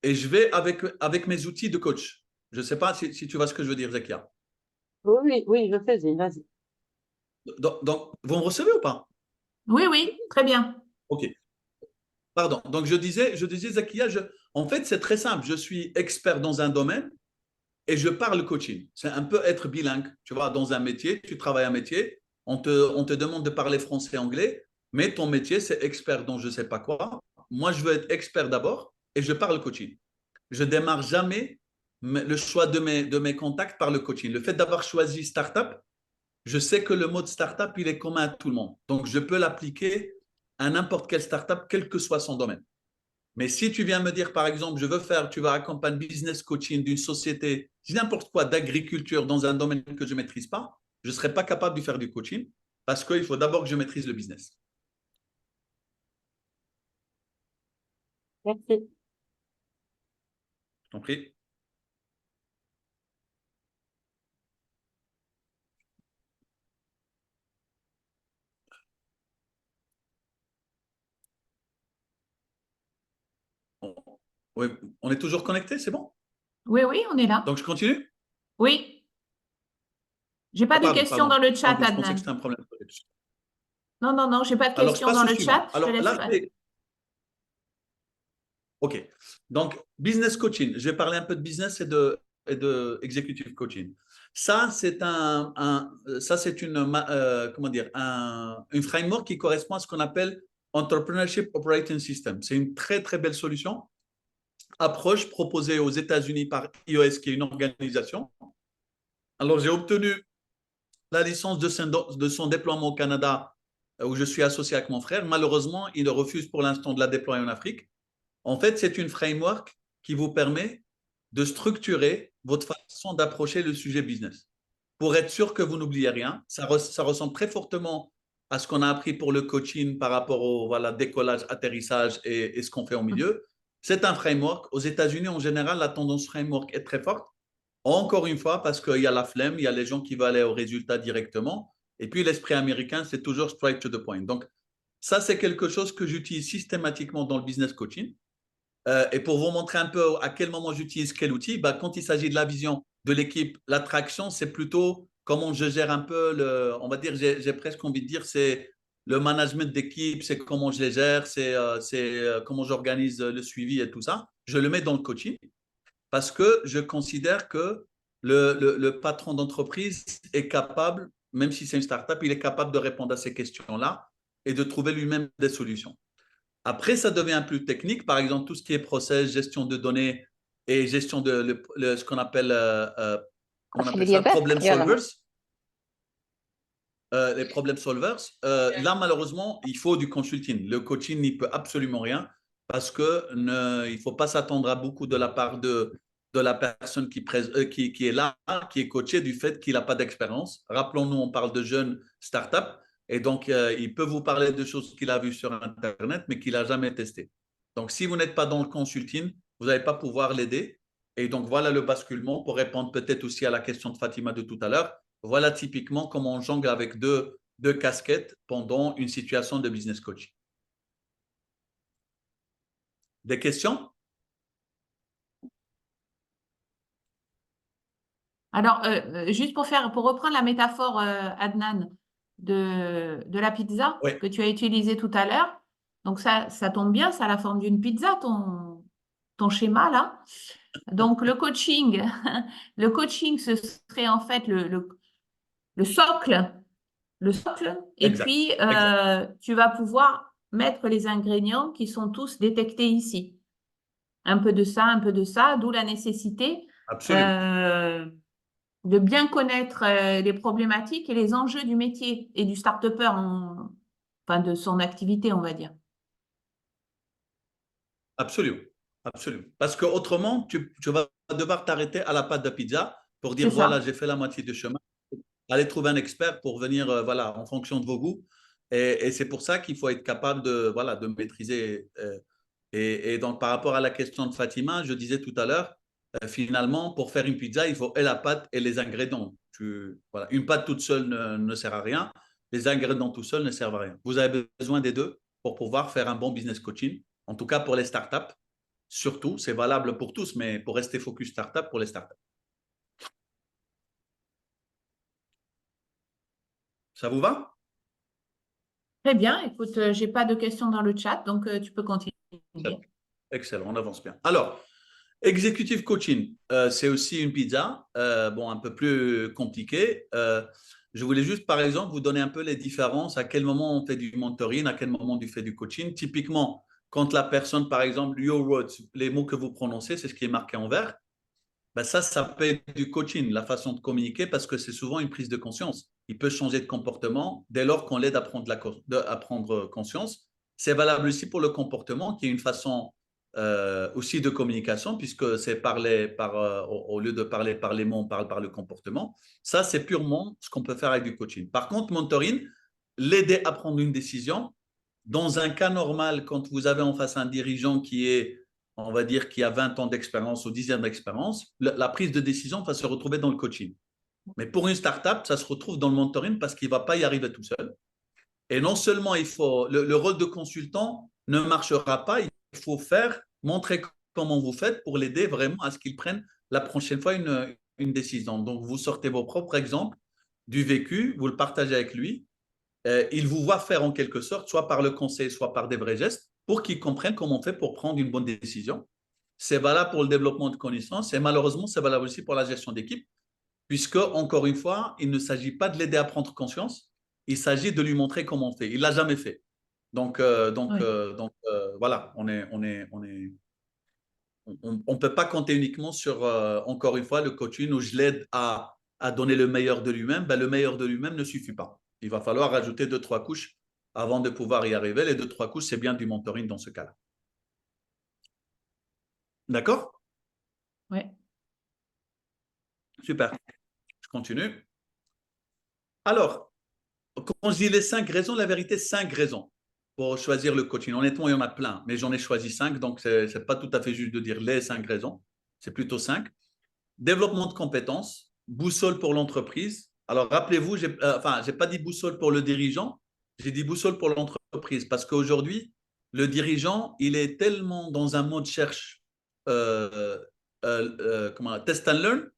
Et je vais avec mes outils de coach. Je ne sais pas si tu vois ce que je veux dire, Zakia. Oui, oui, je fais, vas-y. Donc, vous me recevez ou pas? Oui, oui, très bien. OK. Pardon. Donc, je disais, Zakia, en fait, c'est très simple. Je suis expert dans un domaine et je parle coaching. C'est un peu être bilingue. Tu vois, dans un métier, tu travailles un métier, on te demande de parler français et anglais, mais ton métier, c'est expert dans je ne sais pas quoi. Moi, je veux être expert d'abord et je parle coaching. Je démarre jamais le choix de mes contacts par le coaching. Le fait d'avoir choisi startup, je sais que le mode startup, il est commun à tout le monde. Donc, je peux l'appliquer à n'importe quelle startup, quel que soit son domaine. Mais si tu viens me dire, par exemple, tu vas accompagner business coaching d'une société, n'importe quoi, d'agriculture dans un domaine que je ne maîtrise pas, je ne serai pas capable de faire du coaching parce qu'il faut d'abord que je maîtrise le business. Merci. Je t'en prie. Oui, on est toujours connecté, c'est bon? Oui, oui, on est là. Donc, je continue? Oui. J'ai pas de questions dans le chat, Ok, je pensais que Adnan. c'était un problème. Non, non, non, j'ai pas de Alors, je questions passe dans au le suivant. chat. Je te Alors, laisse là, pas. OK. Donc, business coaching. Je vais parler un peu de business et de executive coaching. Ça, c'est comment dire, une framework qui correspond à ce qu'on appelle Entrepreneurship Operating System. C'est une très, très belle solution. Approche proposée aux États-Unis par iOS, qui est une organisation. Alors, j'ai obtenu la licence de son déploiement au Canada, où je suis associé avec mon frère. Malheureusement, il refuse pour l'instant de la déployer en Afrique. En fait, c'est une framework qui vous permet de structurer votre façon d'approcher le sujet business. Pour être sûr que vous n'oubliez rien, ça ressemble très fortement à ce qu'on a appris pour le coaching par rapport au décollage, atterrissage et ce qu'on fait au milieu. C'est un framework. Aux États-Unis, en général, la tendance framework est très forte. Encore une fois, parce qu'il y a la flemme, il y a les gens qui veulent aller au résultat directement. Et puis, l'esprit américain, c'est toujours straight to the point. Donc, ça, c'est quelque chose que j'utilise systématiquement dans le business coaching. Et pour vous montrer un peu à quel moment j'utilise quel outil, quand il s'agit de la vision de l'équipe, l'attraction, c'est plutôt comment je gère un peu on va dire, j'ai presque envie de dire, c'est le management d'équipe, c'est comment je les gère, c'est comment j'organise le suivi et tout ça. Je le mets dans le coaching parce que je considère que le patron d'entreprise est capable, même si c'est une startup, il est capable de répondre à ces questions-là et de trouver lui-même des solutions. Après, ça devient plus technique. Par exemple, tout ce qui est process, gestion de données et gestion de ce qu'on appelle, comment on appelle ça, problem solvers. Les problem solvers. Là, malheureusement, il faut du consulting. Le coaching n'y peut absolument rien parce qu'il ne faut pas s'attendre à beaucoup de la part de la personne qui est là, qui est coachée du fait qu'il n'a pas d'expérience. Rappelons-nous, on parle de jeunes startups et donc il peut vous parler de choses qu'il a vues sur Internet mais qu'il n'a jamais testé. Donc, si vous n'êtes pas dans le consulting, vous n'allez pas pouvoir l'aider. Et donc, voilà le basculement pour répondre peut-être aussi à la question de Fatima de tout à l'heure. Voilà typiquement comment on jongle avec deux casquettes pendant une situation de business coaching. Des questions? Alors, juste pour reprendre la métaphore, Adnan, de la pizza Oui, que tu as utilisée tout à l'heure. Donc, ça tombe bien, ça a la forme d'une pizza, ton schéma là. Donc, le coaching, le coaching, ce serait en fait le socle. Le socle. Et exact. puis, Exact. tu vas pouvoir mettre les ingrédients qui sont tous détectés ici. Un peu de ça, un peu de ça, d'où la nécessité Absolument. de bien connaître les problématiques et les enjeux du métier et du start-upper, enfin de son activité, on va dire. Absolument. Absolument. Parce qu'autrement, tu vas devoir t'arrêter à la pâte de pizza pour C'est dire, voilà, ça. j'ai fait la moitié du chemin. Allez trouver un expert pour venir, voilà, en fonction de vos goûts. Et c'est pour ça qu'il faut être capable de maîtriser. Et donc, par rapport à la question de Fatima, je disais tout à l'heure, finalement, pour faire une pizza, il faut et la pâte et les ingrédients. Voilà, une pâte toute seule ne sert à rien. Les ingrédients tout seuls ne servent à rien. Vous avez besoin des deux pour pouvoir faire un bon business coaching. En tout cas, pour les startups, surtout, c'est valable pour tous, mais pour rester focus startup, pour les startups. Ça vous va? Très bien. Écoute, j'ai pas de questions dans le chat, donc tu peux continuer. Excellent, on avance bien. Alors, executive coaching, c'est aussi une pizza, bon, un peu plus compliqué. Je voulais juste, par exemple, vous donner un peu les différences, à quel moment on fait du mentoring, à quel moment on fait du coaching. Typiquement, quand la personne, par exemple, your words, les mots que vous prononcez, c'est ce qui est marqué en vert. Ben ça peut être du coaching, la façon de communiquer, parce que c'est souvent une prise de conscience. Il peut changer de comportement dès lors qu'on l'aide à prendre conscience. C'est valable aussi pour le comportement, qui est une façon aussi de communication, puisque c'est au lieu de parler par les mots, on parle par le comportement. Ça, c'est purement ce qu'on peut faire avec du coaching. Par contre, mentoring, l'aider à prendre une décision, dans un cas normal, quand vous avez en face un dirigeant qui est, on va dire, qui a 20 ans d'expérience ou 10 ans d'expérience, la prise de décision va se retrouver dans le coaching. Mais pour une startup, ça se retrouve dans le mentoring parce qu'il ne va pas y arriver tout seul. Et non seulement le rôle de consultant ne marchera pas, il faut montrer comment vous faites pour l'aider vraiment à ce qu'il prenne la prochaine fois une décision. Donc, vous sortez vos propres exemples du vécu, vous le partagez avec lui. Il vous voit faire en quelque sorte, soit par le conseil, soit par des vrais gestes, pour qu'il comprenne comment on fait pour prendre une bonne décision. C'est valable pour le développement de connaissances et malheureusement, c'est valable aussi pour la gestion d'équipe, puisque, encore une fois, il ne s'agit pas de l'aider à prendre conscience, il s'agit de lui montrer comment on fait. Il ne l'a jamais fait. Donc, voilà, on ne peut pas compter uniquement sur, encore une fois, le coaching où je l'aide à donner le meilleur de lui-même. Ben, le meilleur de lui-même ne suffit pas. Il va falloir rajouter 2-3 couches avant de pouvoir y arriver. Les 2-3 couches, c'est bien du mentoring dans ce cas-là. D'accord? Oui. Super. Je continue. Alors, quand je dis les 5 raisons, la vérité, 5 raisons pour choisir le coaching. Honnêtement, il y en a plein, mais j'en ai choisi 5, donc ce n'est pas tout à fait juste de dire les 5 raisons. C'est plutôt 5. Développement de compétences, boussole pour l'entreprise. Alors, rappelez-vous, j'ai pas dit boussole pour le dirigeant, j'ai dit boussole pour l'entreprise parce qu'aujourd'hui, le dirigeant, il est tellement dans un mode cherche, test and learn.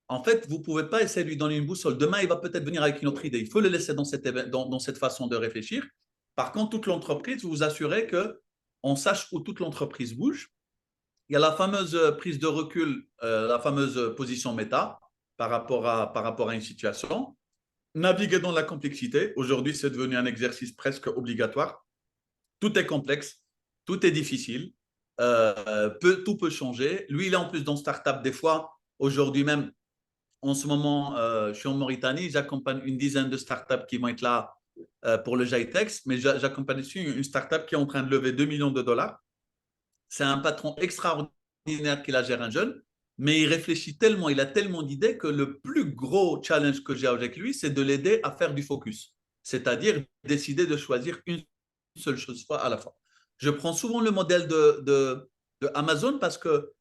En fait, vous ne pouvez pas essayer de lui donner une boussole. Demain, il va peut-être venir avec une autre idée. Il faut le laisser dans cette façon de réfléchir. Par contre, toute l'entreprise, vous vous assurez qu'on sache où toute l'entreprise bouge. Il y a la fameuse prise de recul, la fameuse position méta par rapport à une situation. Naviguer dans la complexité. Aujourd'hui, c'est devenu un exercice presque obligatoire. Tout est complexe, tout est difficile, tout peut changer. Lui, il est en plus dans Startup des fois. Aujourd'hui même, en ce moment, je suis en Mauritanie, j'accompagne une dizaine de startups qui vont être là pour le JITEX, mais j'accompagne aussi une startup qui est en train de lever 2 millions de dollars. C'est un patron extraordinaire qui la gère, un jeune, mais il réfléchit tellement, il a tellement d'idées que le plus gros challenge que j'ai avec lui, c'est de l'aider à faire du focus, c'est-à-dire décider de choisir une seule chose à la fois. Je prends souvent le modèle de Amazon parce que,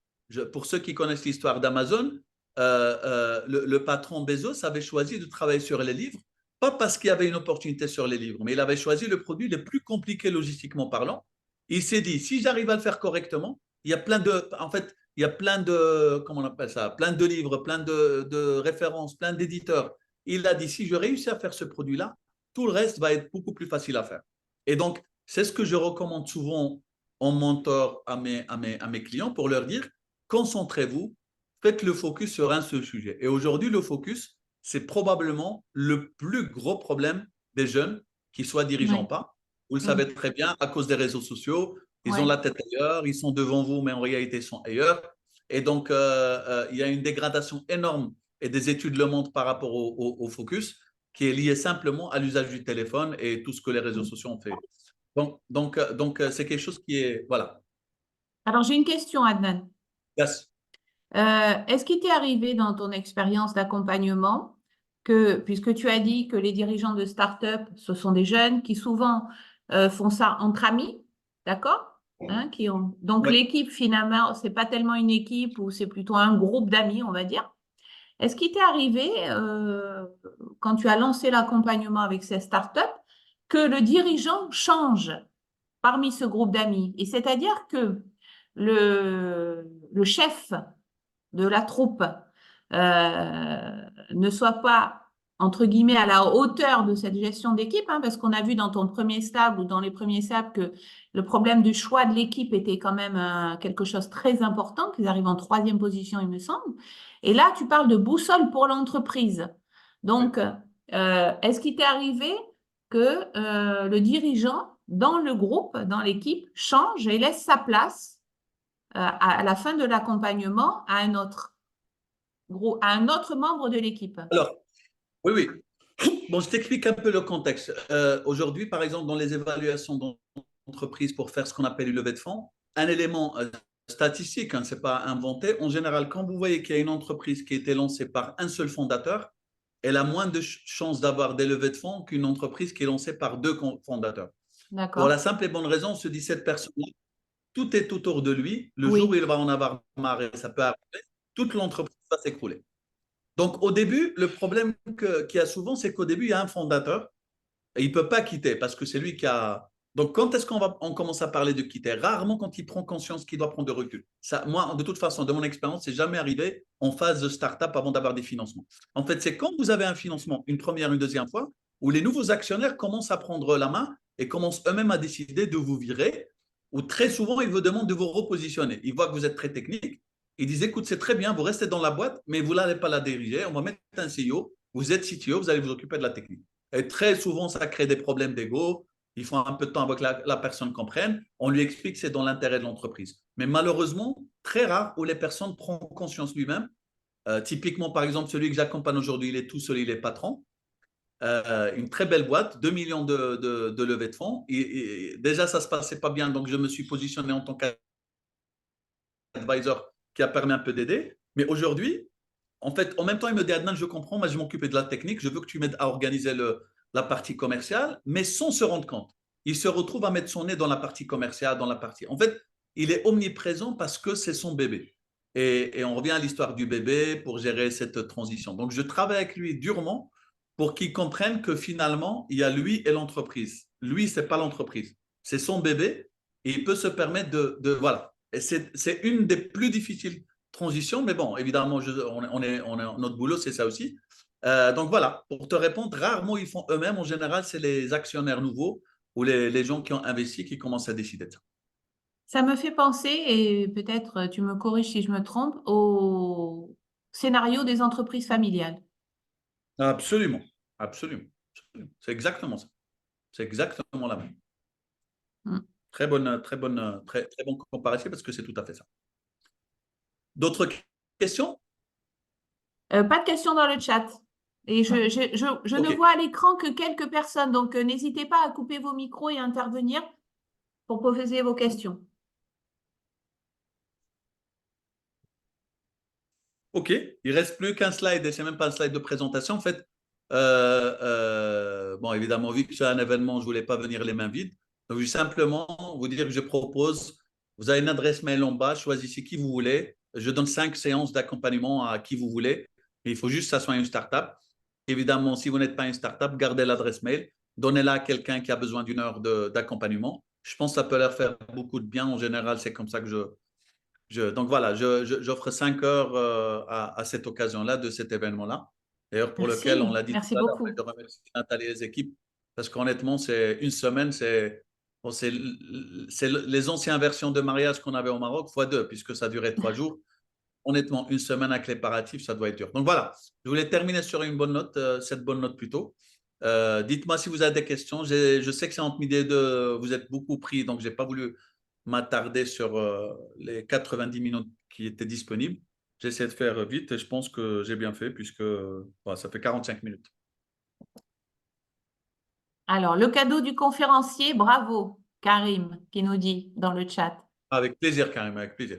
pour ceux qui connaissent l'histoire d'Amazon, le patron Bezos avait choisi de travailler sur les livres, pas parce qu'il y avait une opportunité sur les livres, mais il avait choisi le produit le plus compliqué logistiquement parlant. Il s'est dit, si j'arrive à le faire correctement, il y a plein de, comment on appelle ça, plein de livres, plein de références, plein d'éditeurs. Il a dit, si je réussis à faire ce produit-là, tout le reste va être beaucoup plus facile à faire. Et donc, c'est ce que je recommande souvent en mentor à mes clients pour leur dire, concentrez-vous, faites le focus sur un seul sujet. Et aujourd'hui, le focus, c'est probablement le plus gros problème des jeunes, qu'ils soient dirigeants ou pas. Vous le savez très bien, à cause des réseaux sociaux, ils ont la tête ailleurs, ils sont devant vous, mais en réalité, ils sont ailleurs. Et donc, il y a une dégradation énorme, et des études le montrent par rapport au focus, qui est liée simplement à l'usage du téléphone et tout ce que les réseaux sociaux ont fait. Donc c'est quelque chose qui est… Voilà. Alors, j'ai une question, Adnan. Yes. Est-ce qu'il t'est arrivé dans ton expérience d'accompagnement que, puisque tu as dit que les dirigeants de start-up, ce sont des jeunes qui souvent font ça entre amis, d'accord? Hein, donc, l'équipe, finalement, ce n'est pas tellement une équipe ou c'est plutôt un groupe d'amis, on va dire. Est-ce qu'il t'est arrivé, quand tu as lancé l'accompagnement avec ces startups, que le dirigeant change parmi ce groupe d'amis? Et c'est-à-dire que le chef de la troupe ne soit pas, entre guillemets, à la hauteur de cette gestion d'équipe, hein, parce qu'on a vu dans ton premier stab ou dans les premiers stabs que le problème du choix de l'équipe était quand même quelque chose de très important, qu'ils arrivent en 3e position, il me semble. Et là, tu parles de boussole pour l'entreprise. Donc, est-ce qu'il t'est arrivé que le dirigeant, dans le groupe, dans l'équipe, change et laisse sa place à la fin de l'accompagnement à un autre? à un autre membre de l'équipe. Alors, oui, oui. Bon, je t'explique un peu le contexte. Aujourd'hui, par exemple, dans les évaluations d'entreprise pour faire ce qu'on appelle une levée de fonds, un élément statistique, hein, ce n'est pas inventé. En général, quand vous voyez qu'il y a une entreprise qui a été lancée par un seul fondateur, elle a moins de chances d'avoir des levées de fonds qu'une entreprise qui est lancée par deux fondateurs. Pour la D'accord. simple et bonne raison, on se dit cette personne, tout est autour de lui. Le Oui. jour où il va en avoir marre, et ça peut arriver, toute l'entreprise va s'écrouler. Donc, au début, le problème qu'il y a souvent, c'est qu'au début, il y a un fondateur et il ne peut pas quitter parce que c'est lui qui a. Donc, quand est-ce on commence à parler de quitter? Rarement quand il prend conscience qu'il doit prendre de recul. Ça, moi, de toute façon, de mon expérience, c'est jamais arrivé en phase de start-up avant d'avoir des financements. En fait, c'est quand vous avez un financement, une première, une deuxième fois, où les nouveaux actionnaires commencent à prendre la main et commencent eux-mêmes à décider de vous virer, ou très souvent, ils vous demandent de vous repositionner. Ils voient que vous êtes très technique. Ils disent, écoute, c'est très bien, vous restez dans la boîte, mais vous n'allez pas la diriger. On va mettre un CEO, vous êtes CTO, vous allez vous occuper de la technique. Et très souvent, ça crée des problèmes d'ego. Il faut un peu de temps avec la personne comprenne. On lui explique que c'est dans l'intérêt de l'entreprise. Mais malheureusement, très rare où les personnes prennent conscience lui-même. Typiquement, par exemple, celui que j'accompagne aujourd'hui, il est tout seul, il est patron. Une très belle boîte, 2 millions de levée de fonds. Et déjà, ça ne se passait pas bien, donc je me suis positionné en tant qu'advisor qui a permis un peu d'aider. Mais aujourd'hui, en fait, en même temps, il me dit, Adnan, je comprends, moi je m'occupe de la technique, je veux que tu m'aides à organiser la partie commerciale, mais sans se rendre compte. Il se retrouve à mettre son nez dans la partie commerciale, dans la partie. En fait, il est omniprésent parce que c'est son bébé. Et on revient à l'histoire du bébé pour gérer cette transition. Donc, je travaille avec lui durement pour qu'il comprenne que finalement, il y a lui et l'entreprise. Lui, ce n'est pas l'entreprise. C'est son bébé et il peut se permettre voilà. Et c'est une des plus difficiles transitions, mais bon, évidemment, notre boulot, c'est ça aussi. Donc voilà, pour te répondre, rarement ils font eux-mêmes. En général, c'est les actionnaires nouveaux ou les gens qui ont investi qui commencent à décider de ça. Ça me fait penser, et peut-être tu me corriges si je me trompe, au scénario des entreprises familiales. Absolument, absolument, absolument. C'est exactement ça. C'est exactement la même. Mm. Très bon comparatif parce que c'est tout à fait ça. D'autres questions? Pas de questions dans le chat. Et je ne Ok. vois à l'écran que quelques personnes, donc n'hésitez pas à couper vos micros et à intervenir pour poser vos questions. Ok, il reste plus qu'un slide et c'est même pas un slide de présentation. En fait, bon, évidemment, vu que c'est un événement, je voulais pas venir les mains vides. Donc, je vais simplement vous dire que je propose, vous avez une adresse mail en bas, choisissez qui vous voulez. Je donne 5 séances d'accompagnement à qui vous voulez. Et il faut juste que ça soit une startup. Évidemment, si vous n'êtes pas une startup, gardez l'adresse mail, donnez-la à quelqu'un qui a besoin d'une heure d'accompagnement. Je pense que ça peut leur faire beaucoup de bien. En général, c'est comme ça que donc voilà, j'offre 5 heures à cette occasion-là, de cet événement-là. D'ailleurs, pour lequel on Merci, l'a dit tout merci à l'heure, beaucoup. je remercie Nathalie et les équipes, parce qu'honnêtement, c'est une semaine, bon, c'est les anciennes versions de mariage qu'on avait au Maroc, fois deux, puisque ça durait 3 jours. Honnêtement, une semaine avec les préparatifs, ça doit être dur. Donc voilà, je voulais terminer sur une bonne note, cette bonne note plutôt. Dites-moi si vous avez des questions. Je sais que c'est entre midi et deux, vous êtes beaucoup pris, donc je n'ai pas voulu m'attarder sur les 90 minutes qui étaient disponibles. J'essaie de faire vite et je pense que j'ai bien fait puisque voilà, ça fait 45 minutes. Alors, le cadeau du conférencier, bravo, Karim, qui nous dit dans le chat. Avec plaisir, Karim, avec plaisir.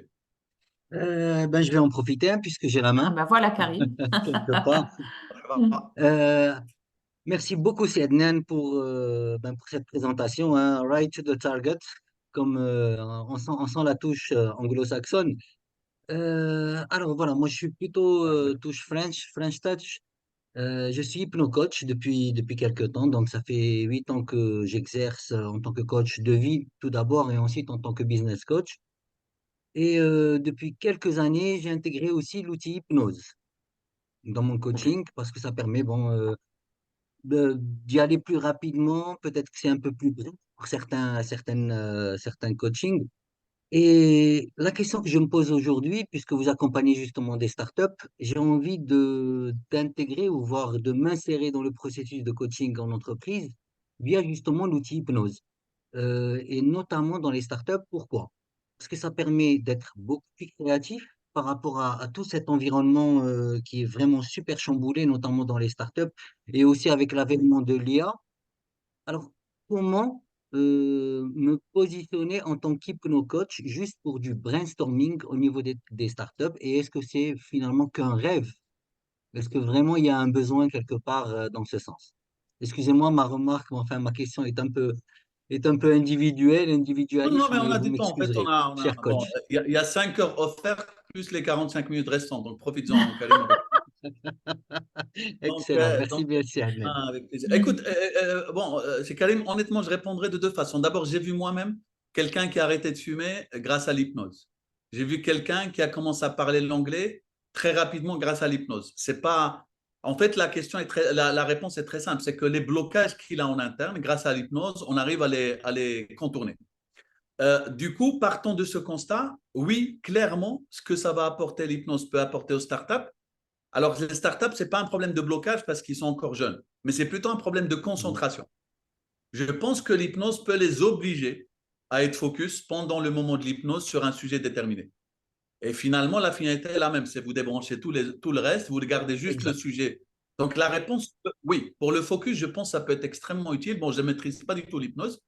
Je vais en profiter hein, puisque j'ai la Ah main ben voilà, Karim. quelque part. Euh, Merci beaucoup, Adnan, pour cette présentation, hein, right to the target, comme on sent la touche anglo-saxonne. Alors voilà, moi je suis plutôt touche French touch. Je suis hypno-coach depuis quelques temps, donc ça fait 8 ans que j'exerce en tant que coach de vie tout d'abord et ensuite en tant que business coach. Et depuis quelques années, j'ai intégré aussi l'outil hypnose dans mon Ok. coaching parce que ça permet bon, d'y aller plus rapidement. Peut-être que c'est un peu plus bref pour certains coachings. Et la question que je me pose aujourd'hui, puisque vous accompagnez justement des startups, j'ai envie d'intégrer ou voire de m'insérer dans le processus de coaching en entreprise via justement l'outil hypnose. Et notamment dans les startups. Pourquoi? Parce que ça permet d'être beaucoup plus créatif, par rapport à tout cet environnement qui est vraiment super chamboulé, notamment dans les startups, et aussi avec l'avènement de l'IA. Alors, comment me positionner en tant qu'hypno-coach juste pour du brainstorming au niveau des startups? Et est-ce que c'est finalement qu'un rêve? Est-ce que vraiment il y a un besoin quelque part dans ce sens? Excusez-moi, ma remarque, enfin ma question est un peu individuelle, Non, non, individualiste, mais on mais a vous du temps. En fait, m'excuserez, cher bon, coach. il y a 5 heures offertes plus les 45 minutes restantes. Donc, profites-en, Karim. Donc, Excellent, merci bien, Adnan. avec plaisir. Mhm. Écoute, bon, c'est Karim, honnêtement, je répondrai de deux façons. D'abord, j'ai vu moi-même quelqu'un qui a arrêté de fumer grâce à l'hypnose. J'ai vu quelqu'un qui a commencé à parler l'anglais très rapidement grâce à l'hypnose. C'est pas. En fait, la réponse est très simple. C'est que les blocages qu'il a en interne, grâce à l'hypnose, on arrive à les contourner. Du coup, partons de ce constat, oui, clairement, ce que ça va apporter, l'hypnose peut apporter aux startups. Alors, les startups, ce n'est pas un problème de blocage parce qu'ils sont encore jeunes, mais c'est plutôt un problème de Mhm. concentration. Je pense que l'hypnose peut les obliger à être focus pendant le moment de l'hypnose sur un sujet déterminé. Et finalement, la finalité est la même, c'est vous débranchez tout le reste, vous gardez juste le Exact. sujet. Donc, la réponse, oui, pour le focus, je pense que ça peut être extrêmement utile. Bon, je ne maîtrise pas du tout l'hypnose,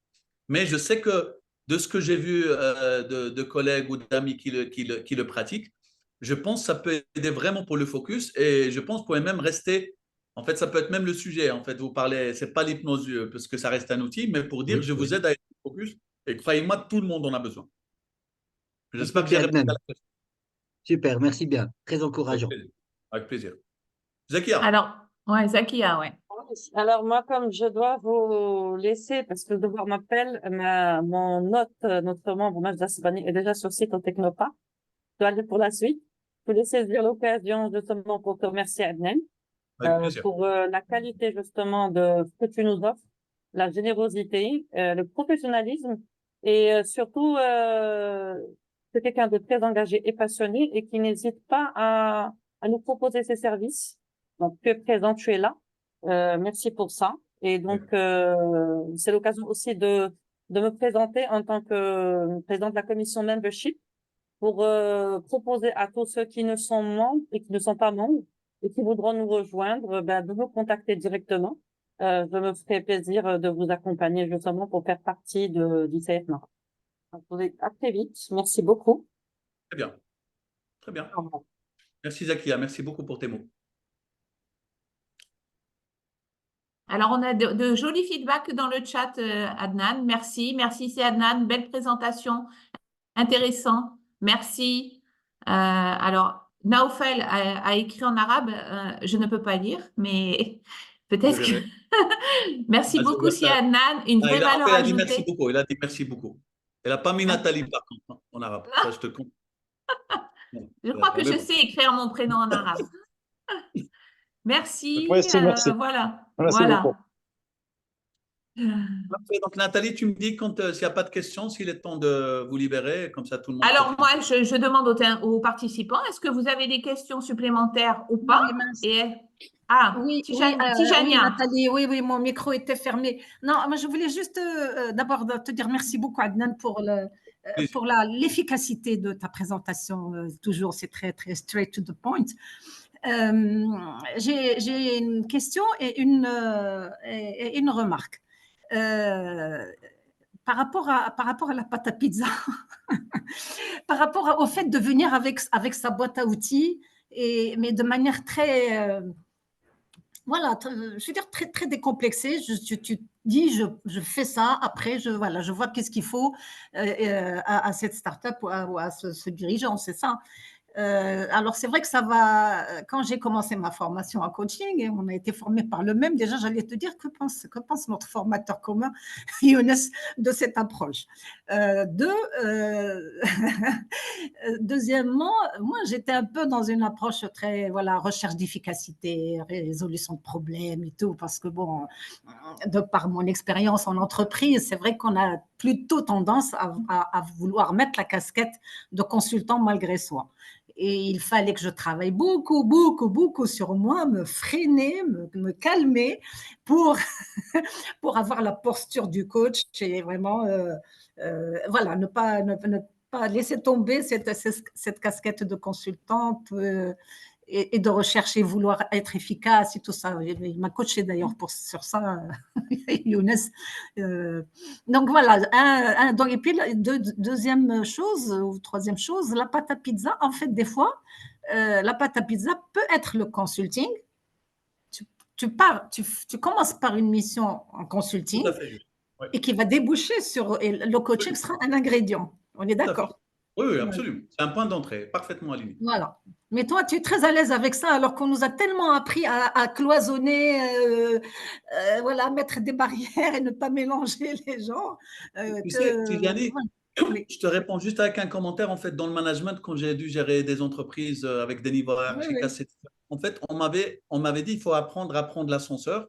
mais je sais que de ce que j'ai vu de collègues ou d'amis qui le pratiquent, je pense que ça peut aider vraiment pour le focus et je pense que vous pouvez même rester. En fait, ça peut être même le sujet. En fait, vous parlez, c'est pas l'hypnose parce que ça reste un outil, mais pour dire Oui, je vous oui. aide à être focus et croyez-moi, tout le monde en a besoin. J'espère que Entendu, j'ai répondu à Adnan. la question. Super, merci bien. Très Avec encourageant. plaisir. Avec plaisir. Zakia, Alors, ouais, Zakia, ouais. Alors moi, comme je dois vous laisser, parce que le devoir m'appelle, mon note, notre membre Majda Asbani est déjà sur le site au Technopa. Je dois aller pour la suite. Je voulais saisir l'occasion justement pour te remercier, Adnan, avec plaisir. pour la qualité justement de ce que tu nous offres, la générosité, le professionnalisme et surtout c'est quelqu'un de très engagé et passionné et qui n'hésite pas à nous proposer ses services. Donc tu es présent, tu es là. Merci pour ça. Et donc c'est l'occasion aussi de me présenter en tant que présidente de la commission membership pour proposer à tous ceux qui ne sont membres et qui ne sont pas membres et qui voudront nous rejoindre, de nous contacter directement. Je me ferai plaisir de vous accompagner justement pour faire partie du CFNA. À très vite. Merci beaucoup. Très bien. Très bien. Au revoir. Merci Zakia. Merci beaucoup pour tes mots. Alors, on a de jolis feedbacks dans le chat, Adnan. Merci. Merci, c'est Adnan. Belle présentation. Intéressant. Merci. Alors, Naoufel a écrit en arabe. Je ne peux pas lire, mais Je peut-être que… verrai. Merci Ah, je beaucoup, vois si ça. Adnan. Une Ah, vraie en fait, valeur il a dit merci ajoutée. beaucoup. Il a dit merci beaucoup. Elle n'a pas mis Ah, Nathalie, par contre, hein, en arabe. Ça, je te compte. Non, je crois que mais je bon. sais écrire mon prénom en arabe. Merci. Moi aussi, merci. Voilà. Merci beaucoup. Voilà. Parfait. Donc, Nathalie, tu me dis quand s'il n'y a pas de questions, s'il est temps de vous libérer, comme ça tout le monde Alors, profite. moi, je demande aux participants, est-ce que vous avez des questions supplémentaires ou pas? Oui, mince. Et, Oui, Tijania. Nathalie, oui, mon micro était fermé. Non, moi, je voulais juste d'abord te dire merci beaucoup, Adnan, pour Plaisir. l'efficacité de ta présentation. Toujours, c'est très, très straight to the point. J'ai une question et une remarque. Par rapport à la pâte à pizza, par rapport au fait de venir avec sa boîte à outils, mais de manière très, voilà, je veux dire très, très décomplexée. Tu dis, je fais ça, après, je vois qu'est-ce qu'il faut à cette start-up ou à ce dirigeant, c'est ça. Alors, c'est vrai que ça va, quand j'ai commencé ma formation en coaching, et on a été formé par le même, déjà, j'allais te dire, que pense notre formateur commun, Younes, de cette approche. Deuxièmement, moi, j'étais un peu dans une approche très, voilà, recherche d'efficacité, résolution de problèmes et tout, parce que, bon, de par mon expérience en entreprise, c'est vrai qu'on a plutôt tendance à vouloir mettre la casquette de consultant malgré soi. Et il fallait que je travaille beaucoup, beaucoup, beaucoup sur moi, me freiner, me calmer pour, pour avoir la posture du coach et vraiment, voilà, ne pas pas laisser tomber cette casquette de consultante et de rechercher, vouloir être efficace et tout ça. Il m'a coaché d'ailleurs sur ça, Younes. Donc voilà. Donc, et puis, deuxième chose, ou troisième chose, la pâte à pizza, en fait, des fois, la pâte à pizza peut être le consulting. Tu commences par une mission en consulting Tout à fait juste. Oui, et qui va déboucher sur et le coaching oui, sera un ingrédient. On est tout à fait. d'accord? Oui, oui, Voilà. absolument. C'est un point d'entrée, parfaitement aligné. Voilà. Mais toi, tu es très à l'aise avec ça, alors qu'on nous a tellement appris à cloisonner, voilà, mettre des barrières et ne pas mélanger les gens. Tu sais, Tijani, Oui, je te réponds juste avec un commentaire. En fait, dans le management, quand j'ai dû gérer des entreprises avec des niveaux oui, hiérarchiques oui. assez différents, en fait, on m'avait dit il faut apprendre à prendre l'ascenseur,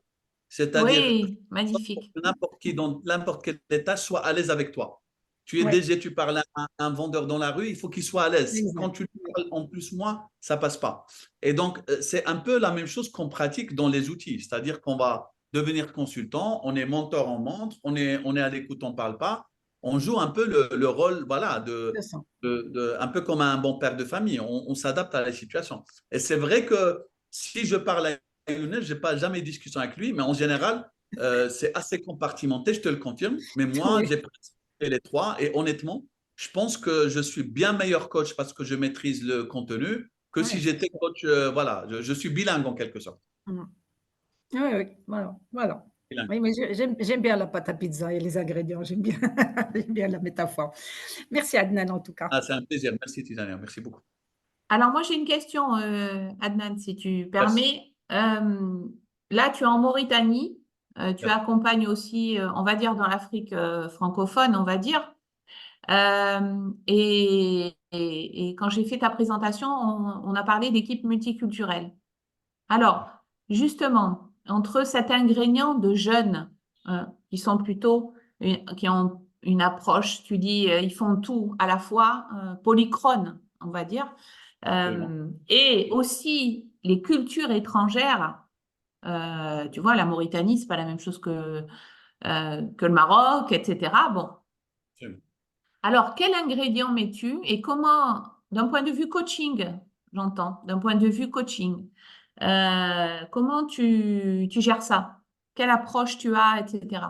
c'est-à-dire Oui, magnifique. que n'importe qui, dans n'importe quel étage, soit à l'aise avec toi. Tu es Ouais, DG, tu parles à un vendeur dans la rue, il faut qu'il soit à l'aise. Quand exact. tu lui parles en plus moi, ça passe pas. Et donc, c'est un peu la même chose qu'on pratique dans les outils, c'est-à-dire qu'on va devenir consultant, on est mentor en montre, on est à l'écoute, on parle pas. On joue un peu le rôle, voilà, C'est ça. un peu comme un bon père de famille. On s'adapte à la situation. Et c'est vrai que si je parle à Younes, je n'ai pas jamais de discussion avec lui, mais en général, c'est assez compartimenté, je te le confirme. Mais moi, Oui, j'ai pratiqué les trois et honnêtement, je pense que je suis bien meilleur coach parce que je maîtrise le contenu que si ouais. j'étais coach. Voilà, je suis bilingue en quelque sorte. Mm. Oui, oui, voilà, voilà. Bilingue. Oui, mais j'aime bien la pâte à pizza et les ingrédients, j'aime bien, j'aime bien la métaphore. Merci Adnan en tout cas. Ah, c'est un plaisir. Merci, Tijania. Merci beaucoup. Alors, moi, j'ai une question, Adnan, si tu Merci. permets. Là, tu es en Mauritanie. Tu Merci. accompagnes aussi, on va dire, dans l'Afrique francophone, on va dire. Et quand j'ai fait ta présentation, on a parlé d'équipe multiculturelle. Alors, justement, entre cet ingrédient de jeunes qui sont plutôt, qui ont une approche, tu dis, ils font tout à la fois, polychrone, on va dire, Absolument. et aussi les cultures étrangères. Tu vois, la Mauritanie, c'est pas la même chose que le Maroc, etc. Bon, Absolument. alors, quel ingrédient mets-tu et comment, d'un point de vue coaching, j'entends, d'un point de vue coaching, comment tu gères ça? Quelle approche tu as, etc.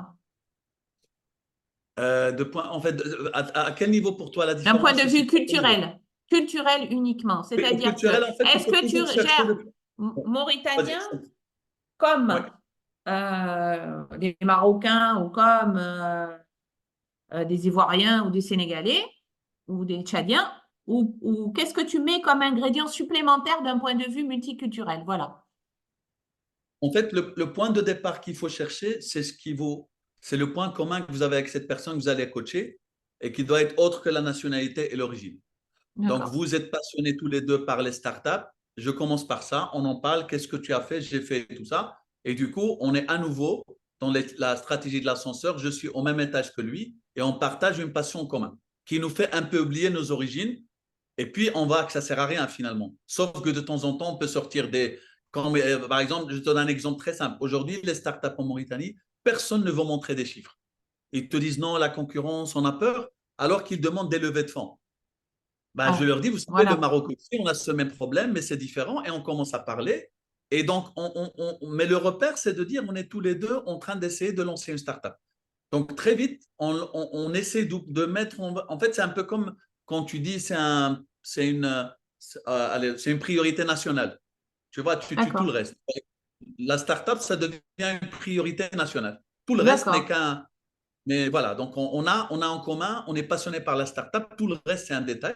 En fait, à quel niveau pour toi la D'un point différence de se vue situe à quel niveau? culturel uniquement. Oui, au C'est-à-dire que, culturel, en fait, il est-ce faut que tu toujours chercher gères le. Vas-y. Mauritaniens Ouais. comme des Marocains ou comme des Ivoiriens ou des Sénégalais ou des Tchadiens, ou qu'est-ce que tu mets comme ingrédient supplémentaire d'un point de vue multiculturel? Voilà. En fait, le point de départ qu'il faut chercher, c'est ce qui vaut, c'est le point commun que vous avez avec cette personne que vous allez coacher et qui doit être autre que la nationalité et l'origine. Donc, D'accord. vous êtes passionnés tous les deux par les startups. Je commence par ça. On en parle. Qu'est-ce que tu as fait? J'ai fait tout ça. Et du coup, on est à nouveau dans la stratégie de l'ascenseur. Je suis au même étage que lui et on partage une passion en commun qui nous fait un peu oublier nos origines. Et puis, on voit que ça ne sert à rien finalement. Sauf que de temps en temps, on peut sortir des. Par exemple, je te donne un exemple très simple. Aujourd'hui, les startups en Mauritanie, personne ne veut montrer des chiffres. Ils te disent non, la concurrence, on a peur, alors qu'ils demandent des levées de fonds. Ben, je Oh, leur dis, vous savez, le voilà. Maroc aussi, on a ce même problème, mais c'est différent et on commence à parler. Et donc, mais le repère, c'est de dire, on est tous les deux en train d'essayer de lancer une startup. Donc, très vite, on essaie de mettre. En fait, c'est un peu comme quand tu dis, c'est une priorité nationale. Tu vois, tu tues tout le D'accord. reste. La startup, ça devient une priorité nationale. Tout le reste n'est D'accord. qu'un. Mais voilà, donc on a en commun, on est passionné par la startup, tout le reste, c'est un détail.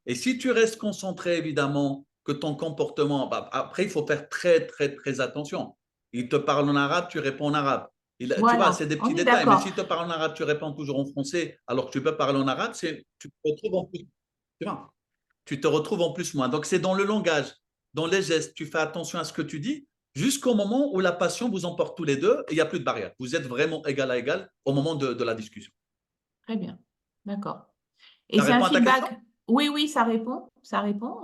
Et si tu restes concentré, évidemment, que ton comportement, bah, après, il faut faire très, très, très attention. Il te parle en arabe, tu réponds en arabe. Tu vois, c'est Voilà. des On petits est détails. Mais d'accord. s'il te parle en arabe, tu réponds toujours en français, alors que tu peux parler en arabe, tu te retrouves en plus. Tu vois, tu te retrouves en plus moins. Donc, c'est dans le langage, dans les gestes, tu fais attention à ce que tu dis, jusqu'au moment où la passion vous emporte tous les deux et il n'y a plus de barrière. Vous êtes vraiment égal à égal au moment de la discussion. Très bien. D'accord. Et Ça c'est un répond à ta question? feedback. Oui, oui, ça répond. Ça répond.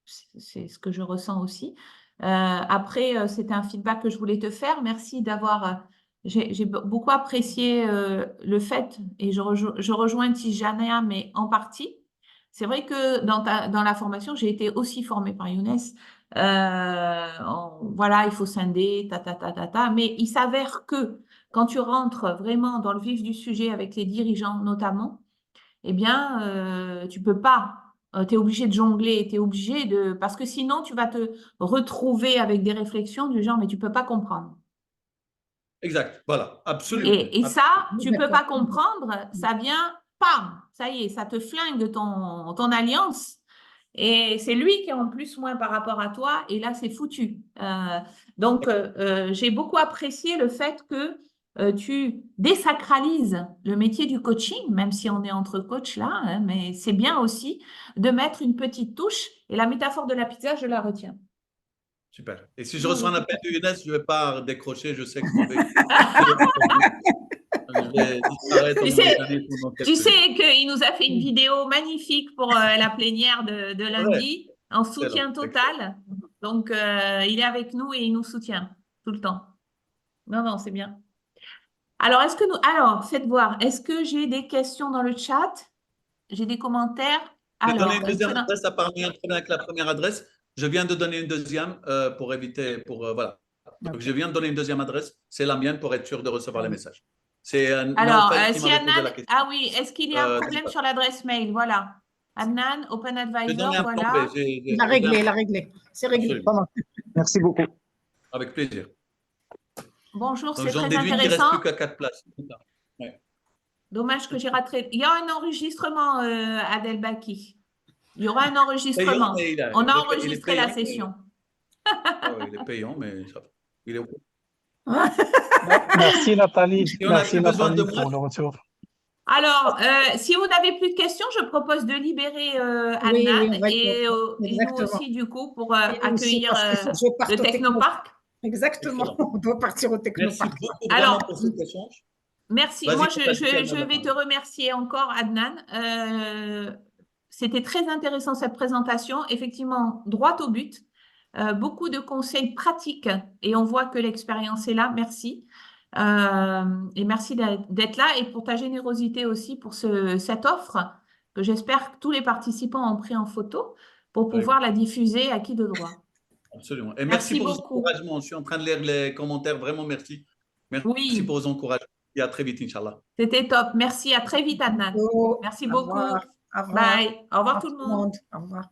C'est ce que je ressens aussi. Après, c'était un feedback que je voulais te faire. Merci d'avoir j'ai beaucoup apprécié le fait, et je rejoins Tijania, mais en partie. C'est vrai que dans la formation, j'ai été aussi formée par Younes. Voilà, il faut scinder, mais il s'avère que quand tu rentres vraiment dans le vif du sujet avec les dirigeants notamment, eh bien, tu peux pas. Tu es obligé de jongler, parce que sinon, tu vas te retrouver avec des réflexions du genre, mais tu peux pas comprendre. Exact, voilà, absolument. Et ça, tu peux D'accord. pas comprendre, ça vient, pam, ça y est, ça te flingue ton alliance. Et c'est lui qui est en plus moins par rapport à toi, et là, c'est foutu. Donc, j'ai beaucoup apprécié le fait que tu désacralises le métier du coaching, même si on est entre coachs là, hein, mais c'est bien aussi de mettre une petite touche. Et la métaphore de la pizza, je la retiens. Super. Et si je reçois un appel de Younes, je ne vais pas décrocher, je sais que je vais disparaître Tu dans mon sais, déjeuner pendant quelques Tu minutes. sais qu'il nous a fait une vidéo magnifique pour la plénière de lundi, en soutien Excellent, total. Donc, il est avec nous et il nous soutient tout le temps. Non, non, c'est bien. Alors, faites voir, est-ce que j'ai des questions dans le chat? J'ai des commentaires? J'ai donné Alors, une deuxième adresse, apparemment, il y a un problème avec la première adresse. Je viens de donner une deuxième pour éviter, voilà. Donc, je viens de donner une deuxième adresse, c'est la mienne pour être sûr de recevoir les messages. C'est alors Naufel qui si m'avait posé Adnan, la question. ah oui, est-ce qu'il y a un problème sur l'adresse mail? Voilà. Adnan, Open J'ai donné Advisor, un plan B. voilà. Il a réglé. C'est réglé. Absolument. Ça marche. Merci beaucoup. Avec plaisir. Bonjour, Donc, c'est j'en très déduis qu'il ne reste intéressant. plus qu'à 4 places. Ouais. Dommage que j'ai raté. Il y a un enregistrement, Adel Baki. Il y aura un Payant, enregistrement. mais On a il est enregistré payant, la session. il est payant, mais ça va. Il est... Merci Nathalie, Si on a merci plus besoin de Nathalie moi, pour le retour. Alors, si vous n'avez plus de questions, je propose de libérer Oui, Adnan on va et nous exactement. aussi, du coup, pour Et nous aussi, accueillir parce qu'il faut que je parte le au Technopark. Exactement. excellent. On doit partir au Merci Technopark. beaucoup Alors, vraiment pour cet échange. Merci. Vas-y, Moi, Nathalie, je vais te remercier encore, Adnan. C'était très intéressant cette présentation. Effectivement, droit au but. Beaucoup de conseils pratiques et on voit que l'expérience est là. Merci. Et merci d'être là et pour ta générosité aussi pour cette offre que j'espère que tous les participants ont pris en photo pour pouvoir la diffuser à qui de droit. Absolument. Et Merci merci pour vos beaucoup. encouragements. Je suis en train de lire les commentaires. Vraiment, merci. Merci Oui, pour vos encouragements. Et à très vite, Inch'Allah. c'était top. Merci. À très vite, Adnan. Merci Au beaucoup. revoir. Au revoir. Bye. Au revoir Au tout le revoir monde. Au revoir.